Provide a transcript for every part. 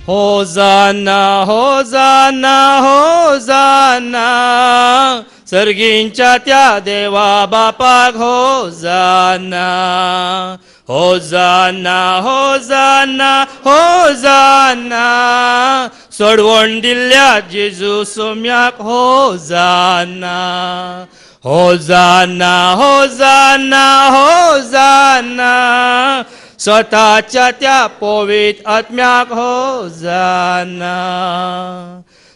होजाना होजाना होजाना सर्गींच्या त्या देवा बापाक होजाना होजाना होजाना होजाना सोडवण दिल्ल्या जेजू सोम्याक होजाना होजाना होजाना होजाना स्वतःच्या त्या पवित्र आत्म्याक होजाना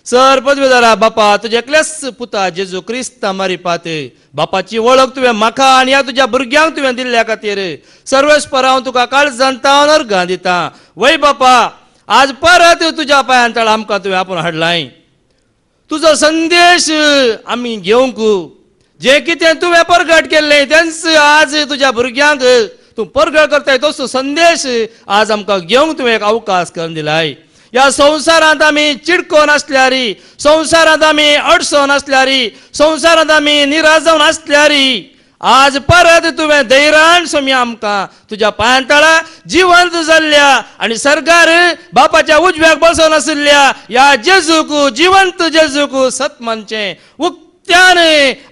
सर पदवीधरा बापा तुझ्या एकल्याच पुता जेजू क्रिस्त मारी पाते बापाची वळख तुवें म्हाका आनी ह्या तुज्या भुरग्यांक तुवें दिल्ल्या खातीर सर्वेस्पर हांव तुका काळ जाणता अर्घां दिता वय बापा आज परत तुज्या पांयां तळ आमकां तुवें आपूण हाडलाय तुजो संदेश आमी घेवंक जे कितें तुवें परगट केल्लें तेंच आज तुज्या भुरग्यांक तू परगट करताय तसो संदेश आज आमकां घेवंक तुवें एक अवकाश करून दिलाय या संवसारांत आमी चिडकोन आसल्यारी संवसारांत आमी अडचण आसल्यारी संवसारांत आमी निराश जावन आसल्यारी आज परत तुवें धैर्यान सोमी आमकां तुज्या पांयां तळा जिवंत जाल्ल्या आनी सरकार बापाच्या उजव्याक बसून आशिल्ल्या या जेजूक जिवंत जेजूक सत्मानचें उक्त्यान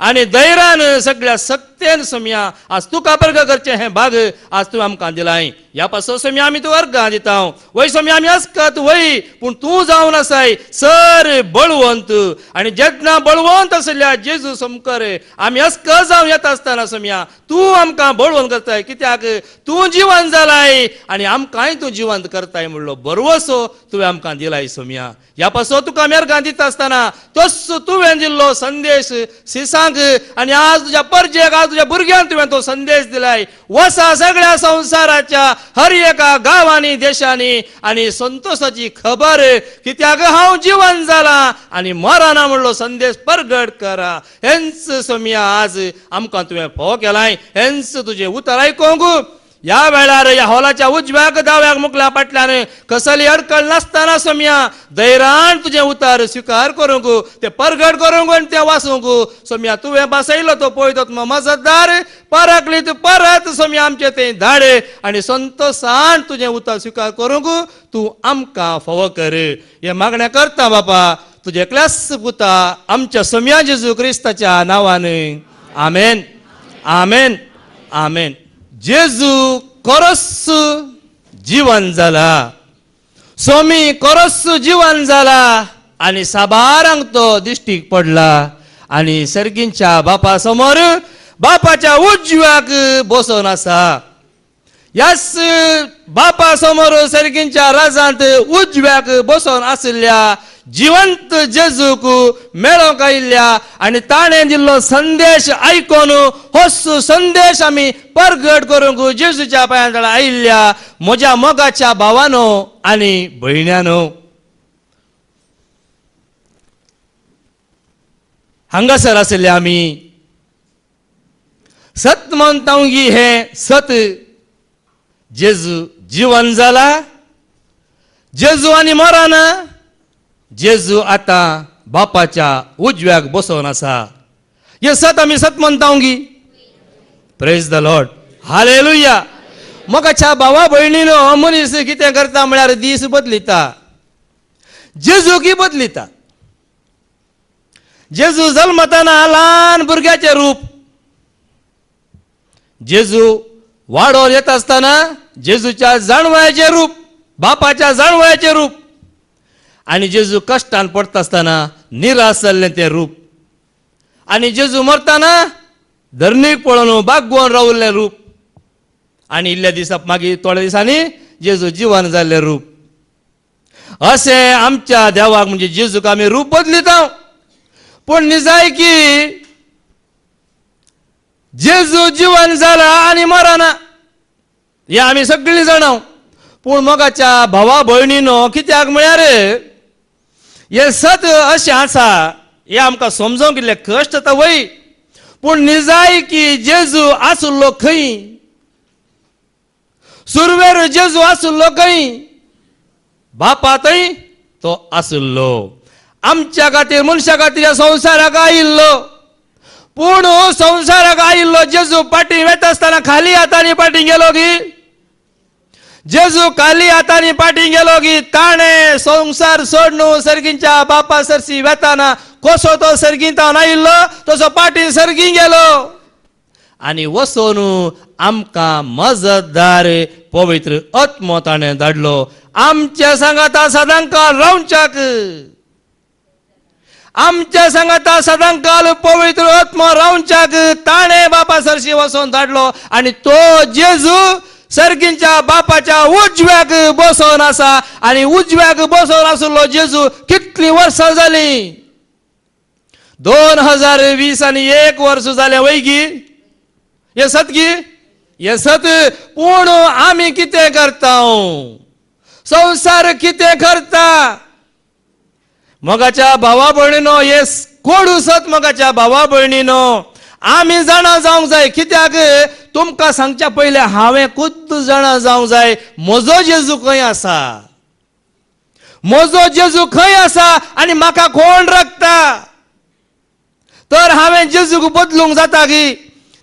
आनी धैर्यान सगळ्या सक्तेन सोम्या आज तुका परग करचें हें भाग आज तूं आमकां दिलाय ह्या पासो सोम्या आमी तूं अर्घां दिता वय सोम्या आमी आसकत वय पूण तूं जावन आसाय सर बळवंत आनी जेन्ना बळवंत आसल्या जेजू समकर आमी अस्क जावन येता आसतना सोम्या तूं आमकां बळवंत करताय कित्याक तूं जिवंत जालाय आनी आमकांय तूं जिवंत करताय म्हणलो बरवसो तुवें आमकां दिलाय सोम्या ह्या पासो तुका आमी अर्घां दिता आसतना तसो तुवें दिल्लो संदेश सिसांक आनी आज तुज्या परजेक आज तुज्या भुरग्यांक तुवें तो संदेश दिलाय वसा सगळ्या संवसाराच्या हर एका गांवांनी देशांनी आनी संतोषाची खबर कित्याक हांव जिवंत जाला आनी मरना म्हणलो संदेश परगट करा हेंच सोम्या आज आमकां तुवें फोव केलाय हेंच तुजें उतर आयकोंक ह्या वेळार ह्या हॉलाच्या उजव्याक दाव्याक मुखल्या फाटल्यान कसली अडकळ नासतना सोम्या धैर्यान तुजें उतर स्विकार करूंक ते परगट करूंक आनी तें वाचूंक सोम्या तुवें बसयलो तो पळयतो मजतदार परकलीत परत सोम्या आमचें तें धाड आनी संतोशान तुजें उतर स्विकार करूंक तूं आमकां फोव कर हें मागणें करता बापा तुजे एकल्याच पुता आमच्या सोम्या जेजू क्रिस्ताच्या नांवान आमेन आमेन आमेन जेजू खरोच जिवंत जाला सोमी खरोच जिवंत जाला आनी साबारांक तो दिश्टीक पडला आनी सर्गींच्या बापा समोर बापाच्या उजव्याक बसून आसा ह्याच बापा समोर सर्गींच्या राजांत उजव्याक बसून आशिल्ल्या जिवंत जेजूक मेळोंक आयिल्ल्या आनी ताणें दिल्लो संदेश आयकोन होच संदेश आमी परगट करूंक जेजूच्या पांयां तळा आयिल्ल्या म्हज्या मोगाच्या भावानो आनी भयण्यानो हांगासर आशिल्ले आमी सत म्हणटांगी हे सत जेजू जिवंत जाला जेजू आनी मरना जेजू आता बापाच्या उजव्याक बसून आसा हे सत आमी सत म्हणटांगी प्रेज द लॉर्ड हालेलुया मोगाच्या भावा भयणीनो मनीस कितें करता म्हळ्यार दीस बदलिता जेजूकी बदलिता जेजू जल्मताना ल्हान भुरग्याचें रूप जेजू वाडोन येता आसतना जेजूच्या जाणवयाचें रूप बापाच्या जाणवयाचें रूप आनी जेजू कश्टान पडटा आसतना निराश जाल्लें तें रूप आनी जेजू मरतना धरणीक पळोवन बागोवन रावल्लें रूप आनी इल्ल्या दिसा मागीर थोड्या दिसांनी जेजू जिवंत जाल्लें रूप अशें आमच्या देवाक म्हणजे जेजूक आमी रूप बदलिता पूण निजाय की जेजू जिवंत जाला आनी मरना हें आमी सगळीं जाणां पूण मोगाच्या भावा भयणीनो कित्याक म्हळ्यार हे सत अशें आसा हें आमकां समजोवंक इल्लें कश्ट जाता वय पूण निजाय की जेजू आसलो खंय सुरवेर जेजू आसलो खंय बापा थंय तो आसलो आमच्या खातीर मनशा खातीर ह्या संवसाराक आयिल्लो पूण संवसाराक आयिल्लो जेजू पाटी वता आसतना खाली हातांनी पाटी गेलो की जेजू खाली हाताने पाठी गेलो की ताणे संसार सोडणू सर्गींच्या बापा सरसी वेताना कसो तो सर्गींतान आयिल्लो तसो पाठी सर्गी गेलो आणि वसोन आमकां मजतदार पवित्र आत्मो ताणें धाडलो आमच्या सांगाता सदांकाळ रावच्याक आमच्या सांगाता सदांकाळ पवित्र आत्मो रावच्याक ताणें बापा सरशी वसोन धाडलो आणि तो जेजू सर्गींच्या बापाच्या उजव्याक बसोन आसा आणि उजव्याक बसोन आसलो जेजू कितली वर्सां जाली 2020 आणि 1 वर्ष जाल्या वैगी हे सतगी हे सत पूण आमी कितें करता संसार कितें करता मोगाच्या भावा भयणीनो हे कोडू सत मोगाच्या भावा भयणीनो आमी जाणा जावंक जाय कित्याक तुमकां सांगच्या पयले हांवें खुद्द जाणा जावंक जाय म्हजो जेजू खंय आसा म्हजो जेजू खंय आसा आनी म्हाका कोण राखता तर हांवें जेजूक बदलूंक जाता की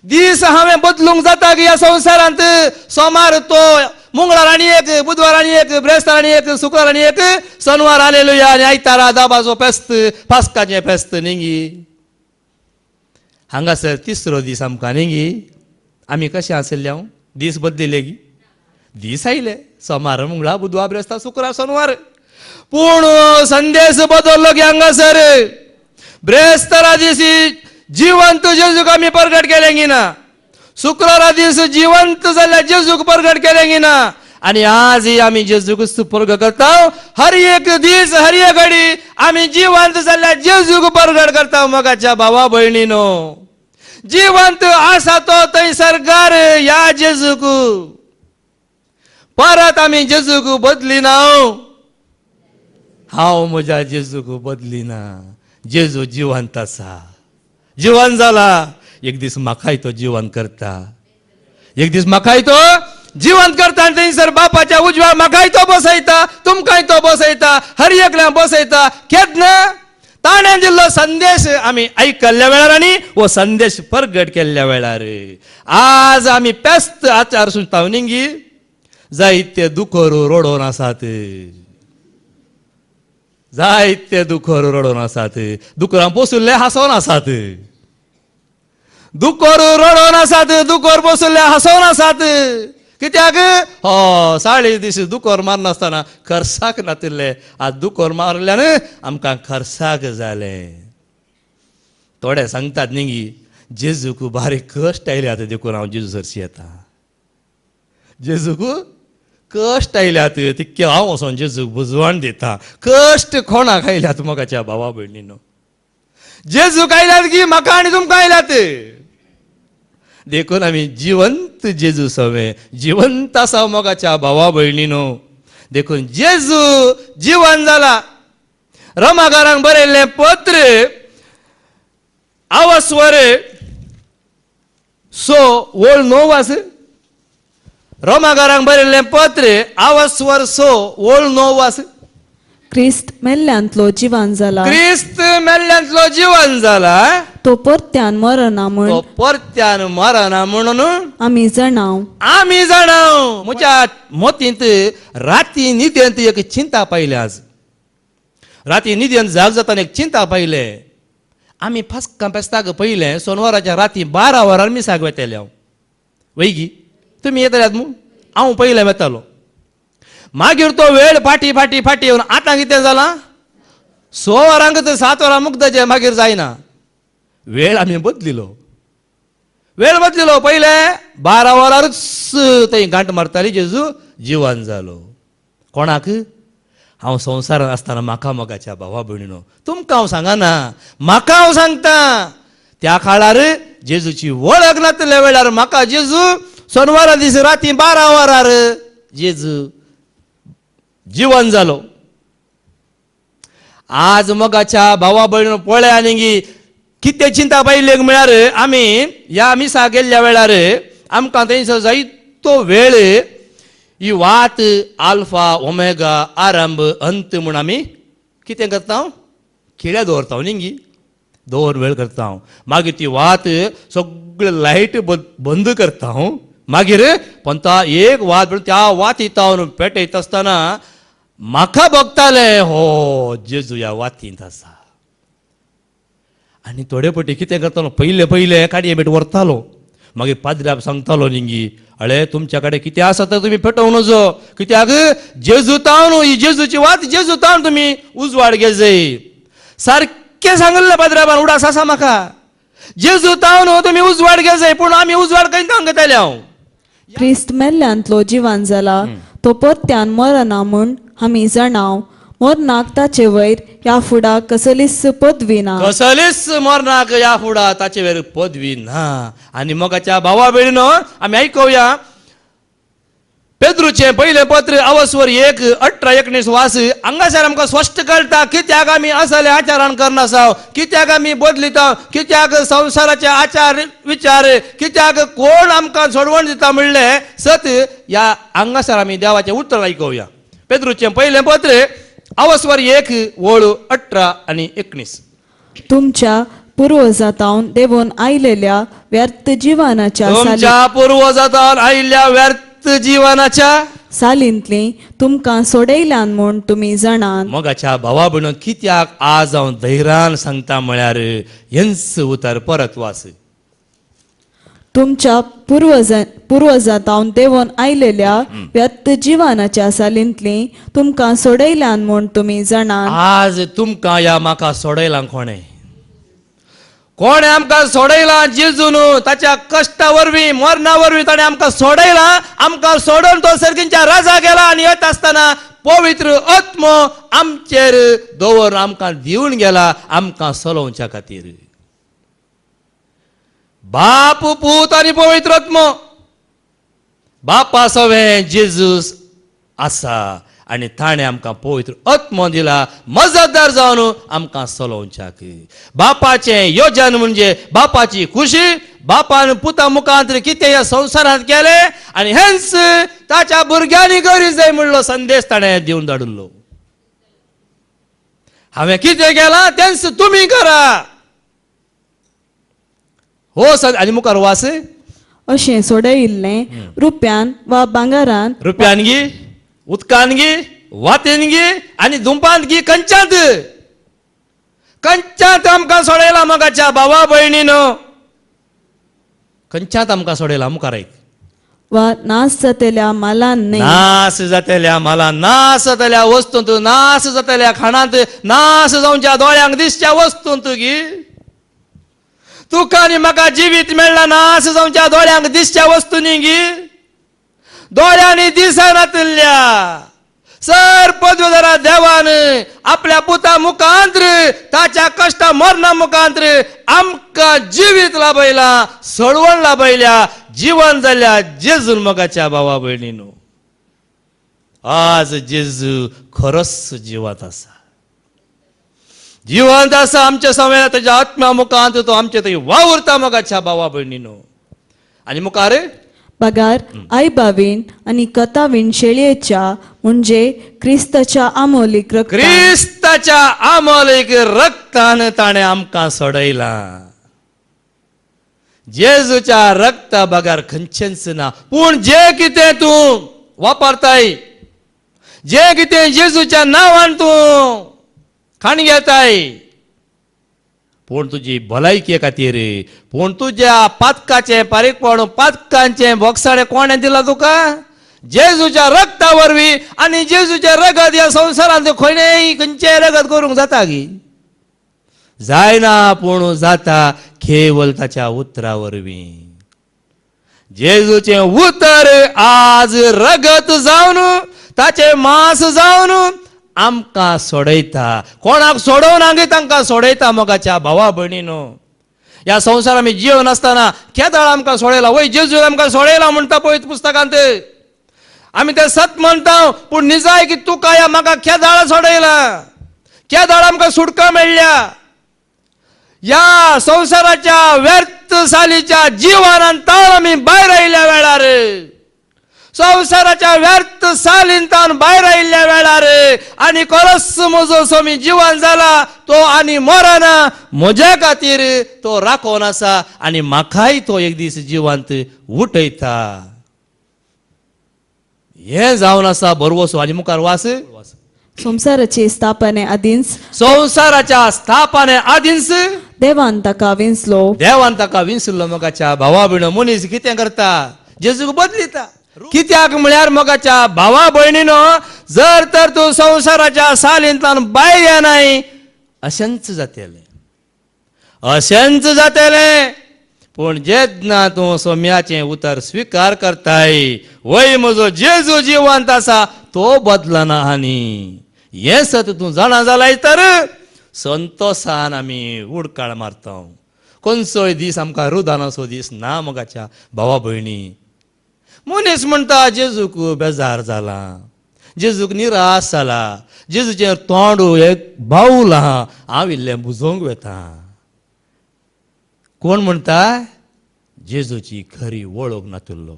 दीस हांवें बदलूंक जाता की ह्या संवसारांत सोमार तो मंगळार आनी एक बुधवार आनी एक ब्रेस्तार आनी एक शुक्रार आनी एक शनवार हालेलुया आनी आयतारा दाबाचो फेस्त पास्काचें फेस्त न्ही हांगासर तिसरो दीस आमकां न्ही आमी कशें आसले दीस बदलिले की दीस आयले सोमार मंगळार बुधवार ब्रेस्तार शुक्रार शनवार पूण संदेश बदललो की हांगासर ब्रेस्तारा दिसी जिवंत जेजूक आमी प्रगट केले की ना शुक्रारा दीस जिवंत जाल्ल्या जेजूक प्रगट केले की ना आणि आज आमी जेजूक प्रगट करता हर एक दीस हर एक घडी आमी जिवंत जाल्ल्या जेजूक प्रगट करता मोगाच्या भावा भयणीनो जिवंत आसा तो थंयसर घर ह्या जेजूक परत आमी जेजूक बदलिना हांव म्हज्या जेजूक बदलिना जेजू जिवंत आसा जिवंत जाला एक दीस म्हाकाय तो जिवंत करता एक दीस म्हाकाय तो जिवंत करता आनी थंयसर बापाच्या उजव्या म्हाकाय तो बसयता तुमकांय तो बसयता हर एकल्याक बसयता केन्ना ताणें दिल्लो संदेश आमी आयकल्ल्या वेळार आनी हो संदेश प्रगट केल्ल्या वेळार आज आमी पेस्त आचार सुचोवणी जायते दुखोर रडोवन आसात जायते दुखोर रडोवन आसात दुकरां बसुल्ले हांसोन आसात दुखोर रडोवन आसात दुखोर बसुल्ले हांसोन आसात कित्याक हो 40 दीस दुखोर मारनासतना खर्साक नातिल्ले आज दुखोर मारल्यान आमकां खर्साक जालें थोडे सांगतात न्ही जेजूक बारीक कश्ट आयल्यात देखून हांव जेजू सरशी येता जेजूक कश्ट आयल्यात तितके हांव वचोन जेजूक बुजवण दिता कश्ट कोणाक आयल्यात मोगाच्या भावा भयणीनो जेजूक आयल्यात की म्हाका आनी तुमकां आयल्यात देखून आमी जिवंत जेजू सवे जिवंत आसा मोगाच्या भावा भयणीनो देखून जेजू जिवंत जाला रोमाकारांक बरयल्लें पत्र आवस्वर 6:9 रोमाकारांक बरयल्लें पत्र आवस्वर 6:9 क्रिस्त मेल्ल्यांतलो जिवंत जाला क्रिस्त मेल्ल्यांतलो जिवंत जाला तो परत्यान मरना म्हण तो परत्यान मरना म्हणून आमी जाणाव म्हज्या मोतींत राती न्हिदेंत एक चिंता पायले आज राती न्हिदेंत जाग जाताना एक चिंता पायले आमी फास्कां पेस्ताक पयलें सोनवाराच्या राती 12 वरांर मिसाक वेतेले हांव वैगी तुमी येतल्यात मू हांव पयलें वेतालो मागीर तो वेळ फाटी फाटी फाटी येवन आतां कितें जालां 6 वरांक 7 वरां मुक्ताचे मागीर जायना वेळ आमी बदलिलो पयले 12 वरांच थंय गांठ मारताली जेजू जिवंत जालो कोणाक हांव संवसारांत आसतना म्हाका मोगाच्या भावा भयणीनो तुमकां हांव सांगना म्हाका हांव सांगता त्या काळार जेजूची वळख नासल्या वेळार म्हाका जेजू सोनवारा दीस राती 12 वरार जेजू जिवंत जालो आज मोगाच्या भावा भयणीनो पळया न्ही कितें चिंता पायलेक म्हळ्यार आमी ह्या मिसा गेल्ल्या वेळार आमकां थंयसर जायतो वेळ ही वात आल्फा ओमेगा आरंभ अंत म्हूण आमी कितें करता खिळ्या दवरता न्ही 2 वेळ करता मागीर ती वात सगळे लायट बंद करता मागीर पण तो एक वात त्या वातीत हांव पेटयत आसतना म्हाका बगताले हो जेजू ह्या वातींत आसा. आनी थोडे पटी कितें करतालो पयले काडये बेट व्हरतालो. मागीर पाद्र्याक सांगतालो निंगी अळे तुमच्या कडेन कितें आसा तर तुमी पेटोवं नजो, कित्याक जेजू तावन ही जेजूची वात जेजू तावन तुमी उजवाड घेजय. सारकें सांगलें पाद्र्याबान उडास आसा म्हाका. जेजू तावन तुमी उजवाड घेजय पूण आमी उजवाड खंय घेतले हांव. क्रिस्त मेल्ल्यांतलो जिवान जाला तो परत्यान मरना म्हूण आमी जाणाव. मरनाक ताचे वयर ह्या फुडा कसलीच पदवी ना. कसलीच मरनाक या फुडा ताचे वेर पदवी ना. आनी मोगाच्या भावा भयणीनो आमी आयकुया पेद्रूचें पयलें पत्र अवस्वर 1:18-19 वास. हांगासर आमकां स्पश्ट कळटा कित्याक आमी असले आचारान करनासाव, कित्याक आमी बदलिता, कित्याक संवसाराचे आचार विचार, कित्याक कोण आमकां सोडवण दिता म्हणलें सत. ह्या हांगासर आमी देवाचें उतर आयकुया. पेद्रूचें पयलें पत्र अवस्वर 1:18-19. तुमच्या पुर्वजातावन देवून आयलेल्या व्यर्थ जिवानाच्या तुमच्या पुर्वजातान आयिल्ल्या व्यर्थ जिवनाच्या सालींतली तुमकां सोडयल्यान म्हूण तुमी जाणात. मोगाच्या भावा भयणो कित्याक आज हांव धैर्यान सांगता म्हळ्यार हेंच उतर परत वास. तुमच्या पुर्वजातावन देवून आयलेल्या व्यर्थ जिवानाच्या सालींतली तुमकां सोडयल्यान म्हूण तुमी जाणात. आज तुमकां या म्हाका सोडयलां कोणे आमकां सोडयलां जेजून ताच्या कश्टा वरवीं मरणा वरवीं ताणें आमकां सोडयलां. आमकां सोडून तो सर्गींच्या राजा गेला आनी येत आसतना पवित्र आत्म आमचेर दवरून आमकां दिवन गेला आमकां चलोवच्या खातीर. बाप पूत आनी पवित्र आत्म बापा सवें जेजूस आसा आनी ताणें आमकां पवित्र आत्म दिला मजतदार जावन आमकां चलोवच्याक. बापाचें योजन म्हणजे बापाची खुशी. बापान पुता मुखांतर कितें ह्या संवसारांत केलें आनी हेंच ताच्या भुरग्यांनी गरज जाय म्हणलो संदेश ताणें दिवन धाडिल्लो. हांवें कितें केलां तेंच तुमी करा. हो आनी मुखार वास. अशें सोडयिल्लें रुप्यान वा भांगारान रुप्यान गी, उदकान गी, वातेन गी आनी धुंपांत गी खंयच्यात आमकां सोडयला मोगाच्या भावा भयणीनो. खंयच्यात आमकां सोडयला मुखार आयक. वा नाश जातल्या मालान न्ही. नाश जातल्या मालान, नाश जातल्या वस्तूंत, नाश जातल्या खाणांत, नाश जावच्या दोळ्यांक दिसच्या वस्तूंत गी. तुका आनी म्हाका जिवीत मेळना नाश जावच्या दोळ्यांक दिसच्या वस्तूंनी गी. दोळ्यांनी दिसनातल्या सर पदवीधरा देवान आपल्या पुता मुखांतर ताच्या कश्टा मरणा मुखांतर आमकां जिवीत लाभयला, सोडवण लाभयल्या, जीवन जाल्या जेजून मोगाच्या भावा भयणीनो. आज जेजू खरोच जिवंत आसा, जिवंत आसा आमच्या समेत ताच्या आत्म्या मुखांत तो आमचे थंय वावुरता मोगाच्या भावा भयणीनो. आनी मुखार पगार आई बावीन आणि कथावीन शेळयेच्या म्हणजे क्रिस्ताच्या आमोलीक रक्तान. क्रिस्ताच्या आमोलीक रक्तान ताणें आमकां सोडयलां. जेजूच्या रक्ता बगार खंयचेंच ना. पूण जे कितें तूं वापरताय, जे कितें जेजूच्या नांवान तूं खाण घेताय, पूण तुजी भलायके खातीर, पूण तुज्या पातकाचें पारीकपण, पातकांचें भोगसाणें कोणें दिलां तुका? जेजूच्या रक्ता वरवीं. आनी जेजूचें रगत ह्या संवसारांत खंयचें रगत करूंक जाता गी? जायना, पूण जाता केवल ताच्या उतरा वरवीं. जेजूचें उतर आज रगत जावन, ताचें मांस जावन आमकां सोडयता. कोणाक सोडोवना गे तांकां सोडयता मोगाच्या भावा भयणीनो. ह्या संवसारांत आमी जिवन आसतना केदाळ आमकां सोडयला, वय जेजू आमकां सोडयला म्हणटा पळय पुस्तकांत. आमी तें सत म्हणटा, पूण निजाय की तुका या म्हाका केदाळ सोडयला, केदाळ आमकां सुटका मेळ्ळ्या. ह्या संवसाराच्या व्यर्थ सालीच्या जिवनांत आमी भायर आयिल्ल्या वेळार, संवसाराच्या व्यर्थ सालींतान भायर आयिल्ल्या वेळार आनी खरोच म्हजो स्वामी जिवन जाला तो आनी मरना. म्हज्या खातीर तो राखोन आसा आनी म्हाकाय तो एक दीस जिवंत उठयता. हे जावन आसा बरवसो आनी मुखार वास संसाराचे स्थापने आदींच संसाराच्या स्थापने आदींच देवान ताका विंचलो. देवान ताका विंचलो. मोगाच्या भावा भयण मनीस कितें करता? जेजूक बदलिता. कित्याक म्हळ्यार मोगाच्या भावा भयणीनो, जर तर तूं संसाराच्या सालींतल्यान भायर येनाय अशेंच जातलें, अशेंच जातलें. पूण जेन्ना तूं सोम्याचें उतर स्विकार करताय, वय म्हजो जेजू जिवंत आसा, तो बदलना. आनी हें सत तूं जाणा जाल्यार तर संतोशान आमी उडकाळ मारता. खंयचोय दीस आमकां रुदानाचो दीस ना मोगाच्या भावा भयणी. मनीस म्हणटा जेजूक बेजार जाला, जेजूक निराश जाला, जेजूचें तोंड एक बाऊल आहा, हांव इल्लें बुजोवंक वेता. कोण म्हणटा? जेजूची खरी वळख नातुल्लो.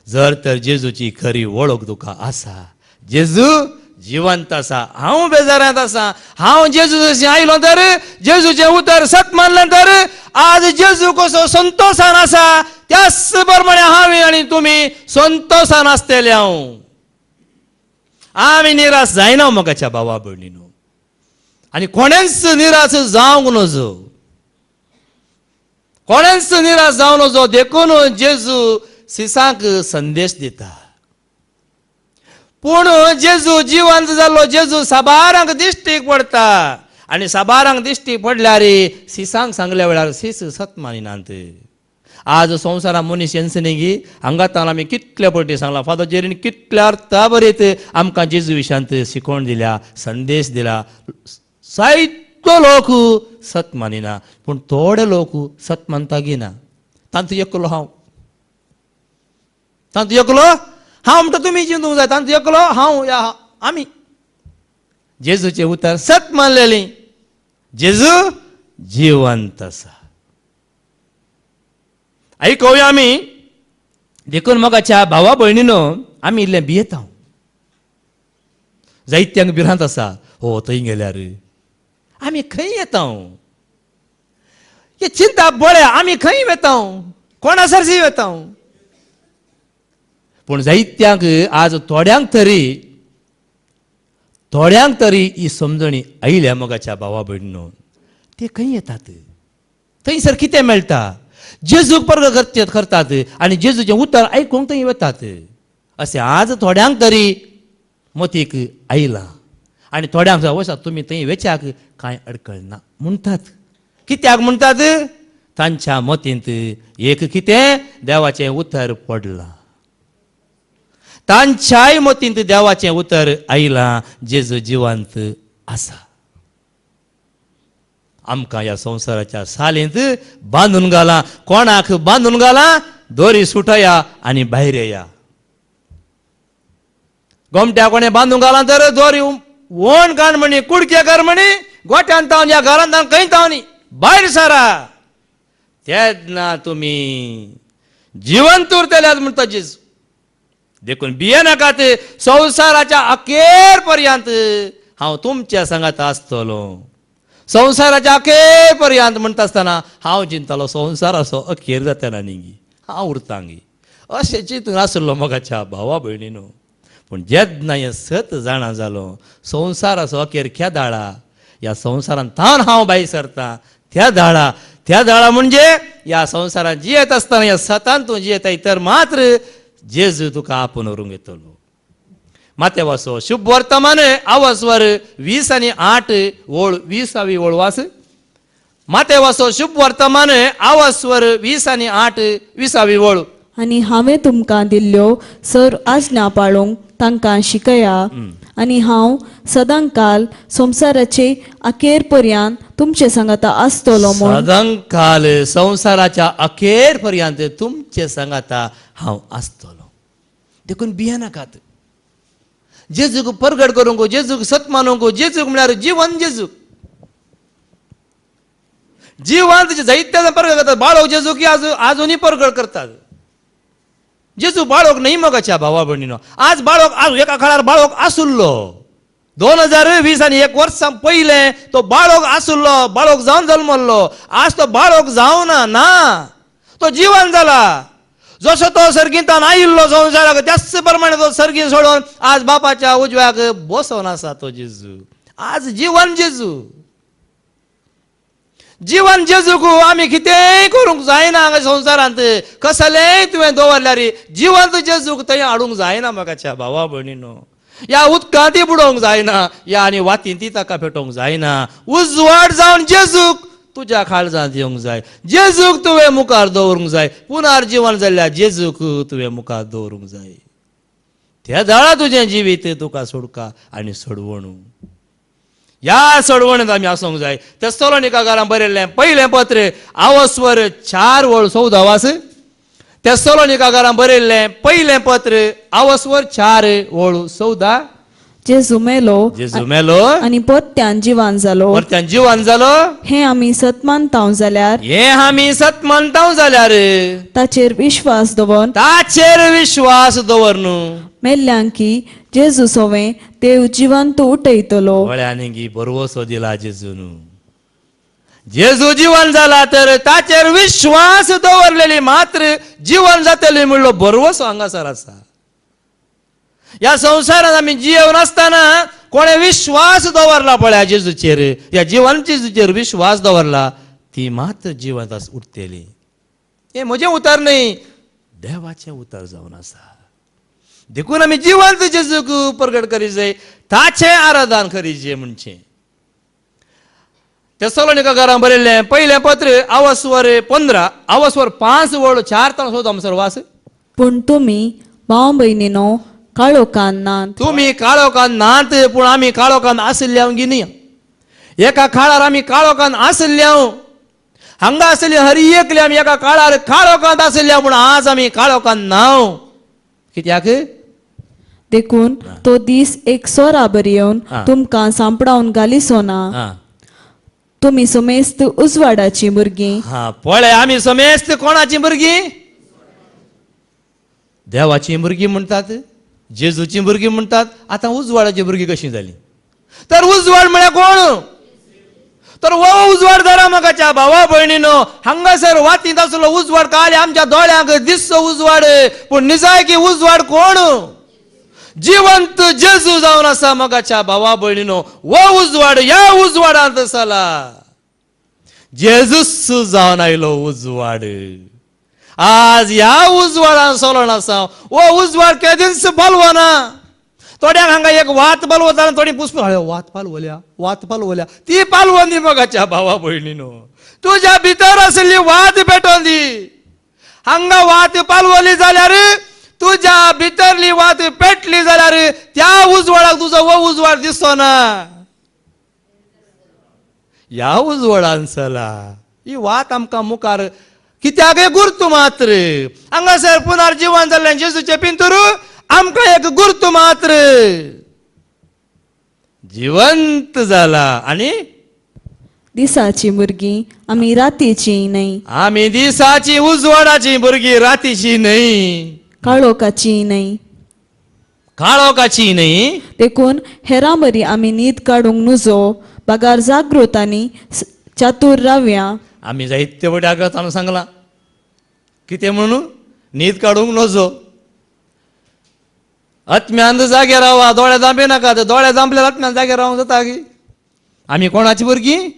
जर तर जेजूची खरी वळख तुका आसा, जेजू जिवंत आसा, हांव बेजारांत आसा, हांव जेजूची आयलो तर जेजूचें उतर सत मानलें तर आज जेजू कसो संतोशान आसा, त्याच प्रमाणे हांवें आनी तुमी संतोशान आसतले. आमी निराश जायना मोगाच्या भावा भयणीनो. आनी कोणेच निराश जावंक नजो, कोणेच निराश जावं नजो. देखून जेजू सिसांक संदेश दिता. पूण जेजू जिवंत जाल्लो जेजू साबारांक दिश्टीक पडटा. आनी साबारांक दिश्टी पडल्यार सिसांक सांगल्या वेळार सीस सत मानिनात. आज संवसारांत मनीस येन्सनेगी हांगातान आमी कितल्या फावटी सांगला, फादर जेरीन कितल्या अर्था बरेत आमकां जेजू विशांत शिकोवण दिल्या, संदेश दिला. जायतो लोक सत मानिना, पूण थोडे लोक सत मानता गिना. तांतूं एकलो हांव, तांतूं एकलो हांव म्हणटा तुमी चिंतूंक जाय. तांतूं एकलो हांव या आमी. जेजूचें उतर सत मानलेलीं. जेजू जिवंत आसा. आयकूया आमी. देखून मोगाच्या भावा भयणीनो, आमी इल्लें भियेता. जायत्यांक भिरांत आसा, हो थंय गेल्यार आमी खंय येता, हे चिंता बळ्या आमी खंय वेता, कोणा सरशी वेता. पूण जायत्यांक आज थोड्यांक तरी ही समजणी आयल्या मोगाच्या भावा भयणीनो. ते खंय येतात, थंयसर कितें मेळटा? जेजूक पर्ग करतात आनी जेजूचें उतर आयकूंक थंय वतात. अशें आज थोड्यांक तरी मतीक आयलां. आनी थोड्यांक वचा तुमी थंय वेचाक कांय अडकळ ना म्हणटात. कित्याक म्हणटात? तांच्या मतींत एक कितें देवाचें उतर पडलां. तांच्याय मतींत देवाचें उतर आयलां, जेजू जिवंत आसा. आमकां ह्या संवसाराच्या सालींत बांदून घाला. कोणाक बांदून घाला? दोरी सुटया आनी भायर येया. गोमट्या कोणें बांदून घाला तर दोरी वोण काण म्हणी, कुडके कर म्हणी, गोठ्यान तावन या घरांत खंय तावनी भायर सरा. तेन्ना तुमी जिवंत उरतल्यात म्हणटा जेजू. देखून भिये नाकात. संवसाराच्या अखेर पर्यंत हांव तुमच्या सांगात आसतलो. संवसाराच्या अखेर पर्यंत म्हणटा आसतना हांव चिंतलो संवसाराचो अखेर जातना न्ही हांव उरतांगी, अशें चिंतून आसलो मोगाच्या भावा भयणीनो. पूण जेन्ना हें सत जाणा जालो, संवसाराचो अखेर दाळा, ह्या संवसारांत थावन हांव भायर सरतां त्या दाळा म्हणजे ह्या संवसारांत जियेत आसतना ह्या सतान तूं जियेता तर मात्र जेजू तुका आपूण व्हरूंक येतलो. माते वाचो शुभ वर्तमान आवस्वर 20 आनी 8 ओळ 20वी ओळ वास. माते वाचो शुभ वर्तमान आवस्वर 20 आनी 8 20वी ओळ. आनी हांवें तुमकां दिल्ल्यो सर आज्ञा पाळूंक तांकां शिकया. आनी हांव सदांकाल संवसाराचे अखेर पर्यंत तुमचे सांगाता आसतलो म्हूण. सदांकाल संवसाराच्या अखेर पर्यंत तुमचे सांगाता हांव आसतलो. देखून भिये नाकात. जेजूक परगट करूंक, जेजूक सत मानूंक. जेजूक म्हळ्यार जिवंत जेजूक. जिवंत जायत्या परगट करतात. बाळक जेजूक आजुनी परगट करतात. जेजू बाळक न्ही मोगाच्या भावा भयणीनो. आज बाळक एका काळार बाळक आसुल्लो. 2020 आनी 1 वर्सां पयलें तो बाळक आसुल्लो, बाळक जावन जल्मल्लो. आज तो बाळक जावना ना, तो जिवंत जाला. जसो तो सर्गींतान आयिल्लो संवसाराक त्याच प्रमाणे तो सर्गीन सोडून आज बापाच्या उजव्याक बसोन आसा तो जेजू. आज जीवन जेजू, जीवन जेजूक आमी कितेंय करूंक जायना. हांगा संवसारांत कसलेंय तुवें दवरल्यार जिवंत जेजूक थंय हाडूंक जायना. म्हाकाच्या भावा भयणीनो, ह्या उदकांत बुडोवंक जायना, ह्या आनी वातींत ताका पेटोवंक जायना. उजवाड जावन जेजूक तुज्या काळजांत येवंक जाय. जेजूक तुवें मुखार दवरूंक जाय. पुनर्जीवन जाल्ल्या जेजूक तुवें मुखार दवरूंक जाय. त्या दाळा तुजें जिवीत तुका सोडका आनी सोडवणू. ह्या सोडवणेंत आमी आसूंक जाय. तेसलोनिकाकारांक बरयल्लें पयलें पत्र आवस्वर 4:14. तेसलोनिकाकारांक बरयल्लें पयलें पत्र आवस्वर 4:14. जेजू मेलो आनी परत्यान जिवान जालो. परत्यान जिवान जालो. हे आमी सतमानताव जाल्यार हे आमी सतमानताव जाल्यार ताचेर विश्वास दवरून ताचेर विश्वास दवर न्हू. मेल्ल्यांक की जेजू सोवें देव जिवंत उठयतलो. वळ्यांनी बरवसो दिला जेजून. जेजू जीवन जाला तर ताचेर विश्वास दवरलेली मात्र जीवन जातली म्हणलो बरवसो हांगासर आसा. ह्या संवसारांत आमी जियेवन आसतना कोणे विश्वास दवरला पळय जेजूचेर, ह्या जिवंत जेजूचेर विश्वास दवरला, ती मात्र जिवंत उरतली. हे म्हजें उतर न्ही, देवाचें उतर जावन आसा. देखून आमी जिवंत जेजूक प्रगट करीत जाय, ताचें आराधन करीत जाय म्हणचें. तेसलोनिकाकारांक बरयल्लें पयलें पत्र आवस्वर 15 आवस्वर 5:4 सोद आमसर वास. पूण तुमी भाव भयणीनो काळोखान नात. तुमी काळोखान नात, पूण आमी काळोखान आसल्याव गिनी. एका काळार आमी काळोखान आसल्याव, हांगा आसली हरी एकली आमी एका काळार काळोखांत आसल्याव, पूण आज आमी काळोखान नाव. कित्याक? देखून तो दीस एक सोराबर येवन तुमकां सांपडावन घालिसो ना. तुमी समेस्त उजवाडाची भुरगीं. पळय, आमी समेस्त कोणाची भुरगीं? देवाची भुरगीं म्हणटात, जेजूची भुरगीं म्हणटात. आतां उजवाडाची भुरगीं कशीं जालीं? तर उजवाड म्हळ्यार कोण? तर वो उजवाड धरा म्हाकाच्या भावा भयणीनो. हांगासर वातींत आसलो उजवाड काल आमच्या दोळ्यांक दिसचो उजवाड, पूण निजाय की उजवाड कोण? जिवंत जेजू जावन आसा म्हाकाच्या भावा भयणीनो. वो उजवाड ह्या उजवाडांत आसला. जेजूच जावन आयलो उजवाड. आज ह्या उजवाडान सोलोन आसा. वो उजवाड केदींच पालवना. थोड्यांक हांगा एक वात पालवता, थोडी पुष्प वात पालवल्या ती पालवोन दी म्हाकाच्या भावा भयणीनो. तुज्या भितर आसली वात पेटोवन दी. हांगा वात पालवली जाल्यार, तुज्या भितरली वात पेटली जाल्यार त्या उजवाडाक तुजो वो उजवाड दिसतो ना. ह्या उजवाडान चला. ही वात आमकां मुखार कित्याक गुर्तू मात्र. हांगासर पुनर्जीवन जाल्लें जेजूचें पिंतूर आमकां एक गुर्तू मात्र. जिवंत जाला आनी दिसाची भुरगीं आमी रातीची न्हय. आमी दिसाची उजवाडाची भुरगीं, रातीची न्हय, काळोखाची न्हय, काळोखाची न्हय. देखून हेरां बरी आमी न्हीद काडूंक नजो बागार जागृत आनी चातूर रावया. आमी जायते वड्याक ताणें सांगलां कितें म्हणून? न्हीद काडूंक नजो, आत्म्यांत जागे रावा, दोळे दांबे नाका. दोळे दांबल्यार आत्म्यान जागे रावंक जाता की? आमी कोणाची भुरगीं?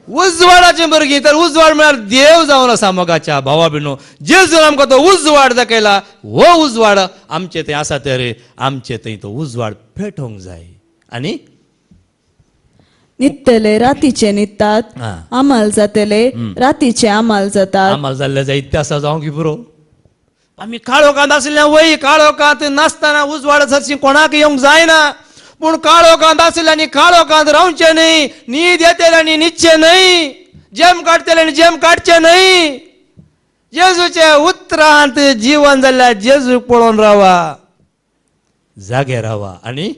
उजवाडाची भुरगीं. तर उजवाड म्हळ्यार देव जावन आसा मोगाच्या भावा भयणो. जेजून आमकां तो उजवाड दाखयला. हो उजवाड आमचे थंय आसा तर आमचे थंय तो उजवाड पेटोवंक जाय. आनी न्हिदतले रातीचे न्हिदतात, आमाल जातले रातीचे आमाल जातात. आमाल जाल्ले जायते आसा जावं की पुरो. आमी काळोखांत आसल्या वय, काळोखांत नासतना उजवाड सरशी कोणाक येवंक जायना. पूण काळोखांत आसल्यानी काळोखांत रावचे न्हय. न्हीद येतल्यानी न्हिदचे न्हय. जेम काडटल्यानी जेम काडचे न्हय. जेजूचे उतरांत जीवन जाल्ल्या जेजूक पळोवन रावा, जागे रावा. आनी